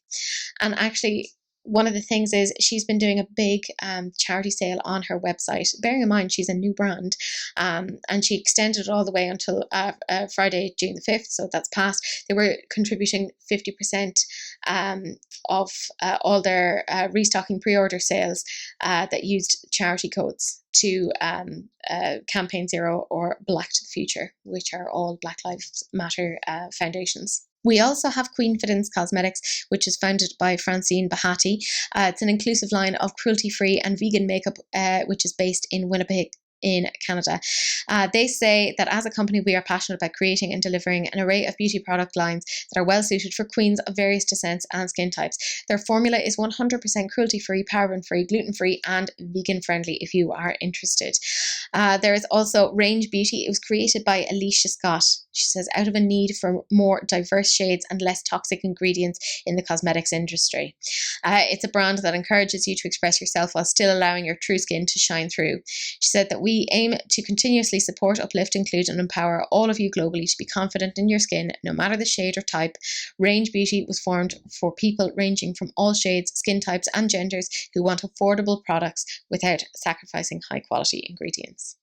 And actually, one of the things is she's been doing a big charity sale on her website, bearing in mind she's a new brand, and she extended it all the way until Friday, June the 5th, so that's past. They were contributing 50% of all their restocking pre-order sales that used charity codes to Campaign Zero or Black to the Future, which are all Black Lives Matter foundations. We also have Queenfidence Cosmetics, which is founded by Francine Bahati. It's an inclusive line of cruelty-free and vegan makeup, which is based in Winnipeg, in Canada. They say that as a company, we are passionate about creating and delivering an array of beauty product lines that are well suited for queens of various descents and skin types. Their formula is 100% cruelty-free, paraben-free, gluten-free, and vegan-friendly if you are interested. There is also Range Beauty. It was created by Alicia Scott. She says, out of a need for more diverse shades and less toxic ingredients in the cosmetics industry. It's a brand that encourages you to express yourself while still allowing your true skin to shine through. She said that we aim to continuously support, uplift, include, and empower all of you globally to be confident in your skin, no matter the shade or type. Range Beauty was formed for people ranging from all shades, skin types, and genders who want affordable products without sacrificing high-quality ingredients.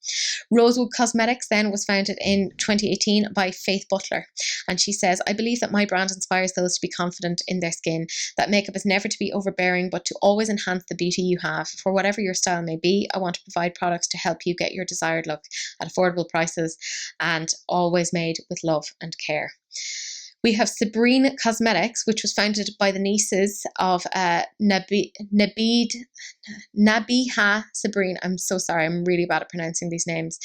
Rosewood Cosmetics then was founded in 2018 by Faith Butler, and she says, I believe that my brand inspires those to be confident in their skin, that makeup is never to be overbearing but to always enhance the beauty you have. For whatever your style may be, I want to provide products to help you get your desired look at affordable prices and always made with love and care. We have Sabrina Cosmetics, which was founded by the nieces of Nabiha Sabrina. I'm so sorry, I'm really bad at pronouncing these names.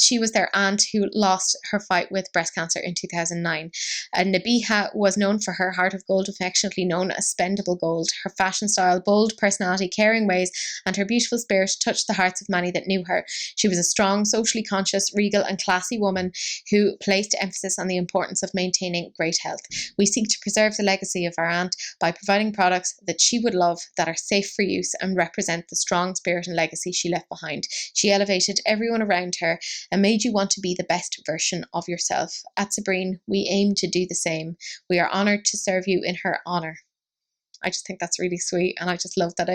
She was their aunt who lost her fight with breast cancer in 2009. Nabiha was known for her heart of gold, affectionately known as Spendable Gold. Her fashion style, bold personality, caring ways, and her beautiful spirit touched the hearts of many that knew her. She was a strong, socially conscious, regal, and classy woman who placed emphasis on the importance of maintaining great health. We seek to preserve the legacy of our aunt by providing products that she would love, that are safe for use and represent the strong spirit and legacy she left behind. She elevated everyone around her and made you want to be the best version of yourself. At Sabrina, we aim to do the same. We are honoured to serve you in her honour. I just think that's really sweet, and I just love that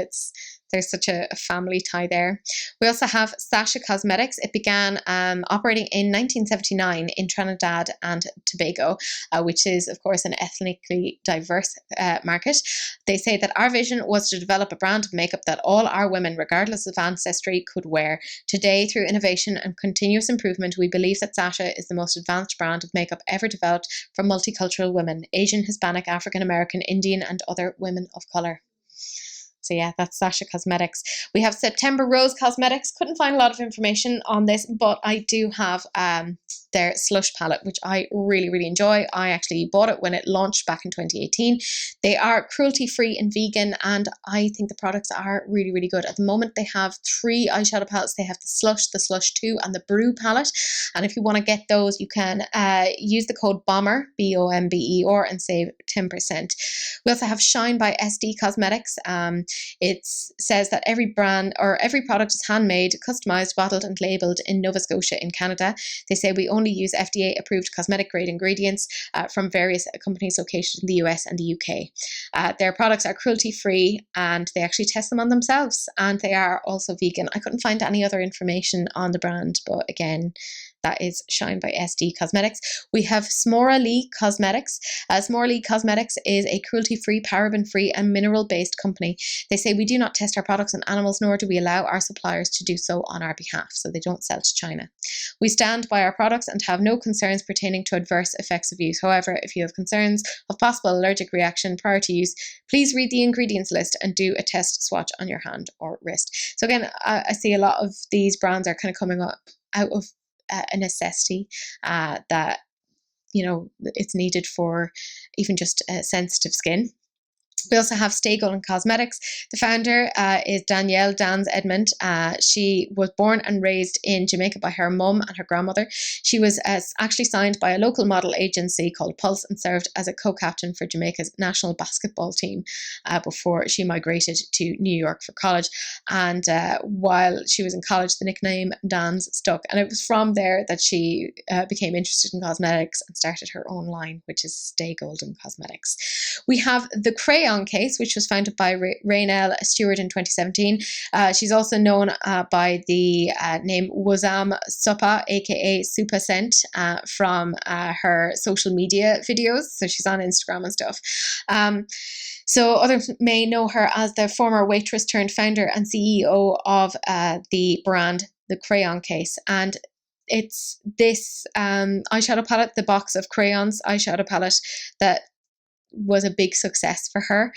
there's such a family tie there. We also have Sasha Cosmetics. It began operating in 1979 in Trinidad and Tobago, which is, of course, an ethnically diverse market. They say that our vision was to develop a brand of makeup that all our women, regardless of ancestry, could wear. Today, through innovation and continuous improvement, we believe that Sasha is the most advanced brand of makeup ever developed for multicultural women, Asian, Hispanic, African American, Indian, and other women of colour. So yeah, that's Sasha Cosmetics. We have September Rose Cosmetics. Couldn't find a lot of information on this, but I do have their Slush palette, which I really, really enjoy. I actually bought it when it launched back in 2018. They are cruelty-free and vegan, and I think the products are really, really good. At the moment, they have 3 eyeshadow palettes. They have the Slush 2, and the Brew palette. And if you want to get those, you can use the code BOMBER, BOMBER, and save 10%. We also have Shine by SD Cosmetics. It says that every brand or every product is handmade, customized, bottled, and labeled in Nova Scotia in Canada. They say we only use FDA-approved cosmetic grade ingredients from various companies located in the US and the UK. Their products are cruelty-free, and they actually test them on themselves, and they are also vegan. I couldn't find any other information on the brand, but again, that is Shine by SD Cosmetics. We have Smora Lee Cosmetics. Smora Lee Cosmetics is a cruelty-free, paraben-free, and mineral-based company. They say we do not test our products on animals, nor do we allow our suppliers to do so on our behalf, so they don't sell to China. We stand by our products and have no concerns pertaining to adverse effects of use. However, if you have concerns of possible allergic reaction prior to use, please read the ingredients list and do a test swatch on your hand or wrist. So again, I see a lot of these brands are kind of coming up out of a necessity that, you know, it's needed for even just sensitive skin. We also have Stay Golden Cosmetics. The founder is Danielle Dans Edmond. She was born and raised in Jamaica by her mum and her grandmother. She was actually signed by a local model agency called Pulse and served as a co-captain for Jamaica's national basketball team before she migrated to New York for college. And while she was in college, the nickname Dans stuck. And it was from there that she became interested in cosmetics and started her own line, which is Stay Golden Cosmetics. We have the Crayon Case, which was founded by Raynell Stewart in 2017. She's also known by the name Wazam Supa, aka Supa Scent, from her social media videos. So she's on Instagram and stuff. So others may know her as the former waitress turned founder and CEO of the brand, the Crayon Case. And it's this eyeshadow palette, the box of crayons eyeshadow palette, that was a big success for her.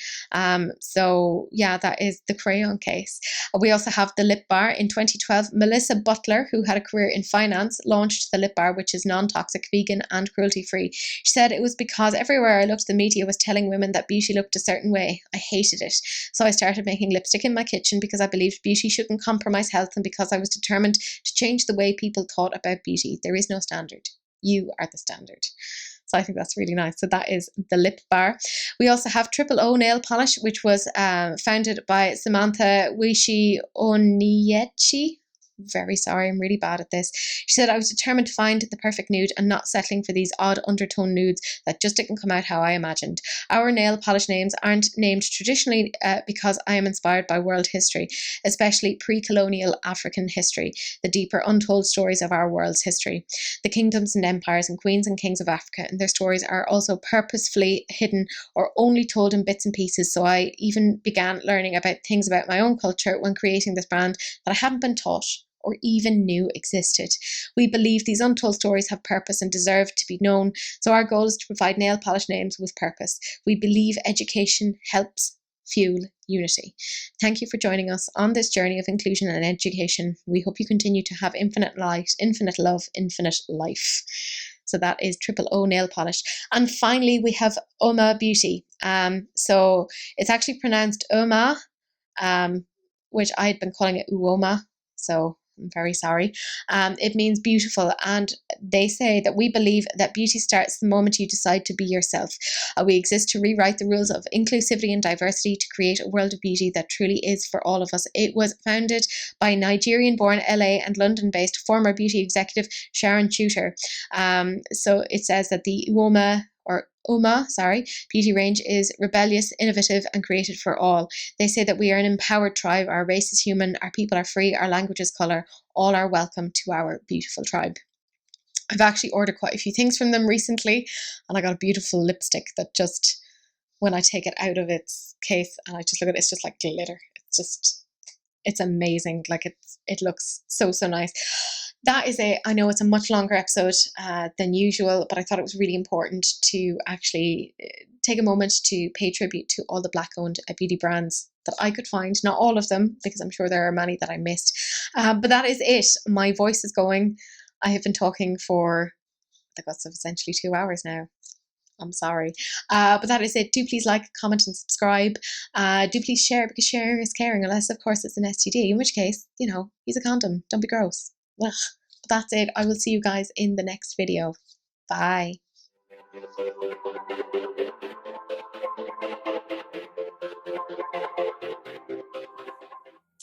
So yeah, that is the Crayon Case. We also have the lip bar. In 2012, Melissa Butler, who had a career in finance, launched the lip bar, which is non-toxic, vegan, and cruelty-free. She said, "It was because everywhere I looked, the media was telling women that beauty looked a certain way. I hated it. So I started making lipstick in my kitchen because I believed beauty shouldn't compromise health, and because I was determined to change the way people thought about beauty. There is no standard. You are the standard." So I think that's really nice. So that is the lip bar. We also have Triple O nail polish, which was founded by Samantha Wishi Oniechi. Very sorry, I'm really bad at this. She said, "I was determined to find the perfect nude and not settling for these odd undertone nudes that just didn't come out how I imagined. Our nail polish names aren't named traditionally because I am inspired by world history, especially pre-colonial African history, the deeper untold stories of our world's history. The kingdoms and empires and queens and kings of Africa and their stories are also purposefully hidden or only told in bits and pieces, so I even began learning about things about my own culture when creating this brand that I hadn't been taught or even knew existed. We believe these untold stories have purpose and deserve to be known, so our goal is to provide nail polish names with purpose. We believe education helps fuel unity." Thank you for joining us on this journey of inclusion and education. We hope you continue to have infinite light, infinite love, infinite life. So that is Triple O nail polish. And finally, we have Opv Beauty. So it's actually pronounced Oma, which I had been calling it Uoma. So I'm very sorry. It means beautiful, and they say that we believe that beauty starts the moment you decide to be yourself. We exist to rewrite the rules of inclusivity and diversity to create a world of beauty that truly is for all of us. It was founded by Nigerian-born LA and London-based former beauty executive Sharon Tutor. So it says that the Oma beauty range is rebellious, innovative, and created for all. They say that we are an empowered tribe. Our race is human, our people are free, our language is colour. All are welcome to our beautiful tribe. I've actually ordered quite a few things from them recently, and I got a beautiful lipstick that just, when I take it out of its case and I just look at it, it's just like glitter. It's amazing. Like it looks so nice. That is I know it's a much longer episode than usual, but I thought it was really important to actually take a moment to pay tribute to all the Black-owned beauty brands that I could find. Not all of them, because I'm sure there are many that I missed. But that is it. My voice is going. I have been talking for that got essentially 2 hours now. I'm sorry. But that is it. Do please like, comment, and subscribe. Do please share, because sharing is caring, unless, of course, it's an STD, in which case, use a condom. Don't be gross. Ugh. But that's it. I will see you guys in the next video. Bye.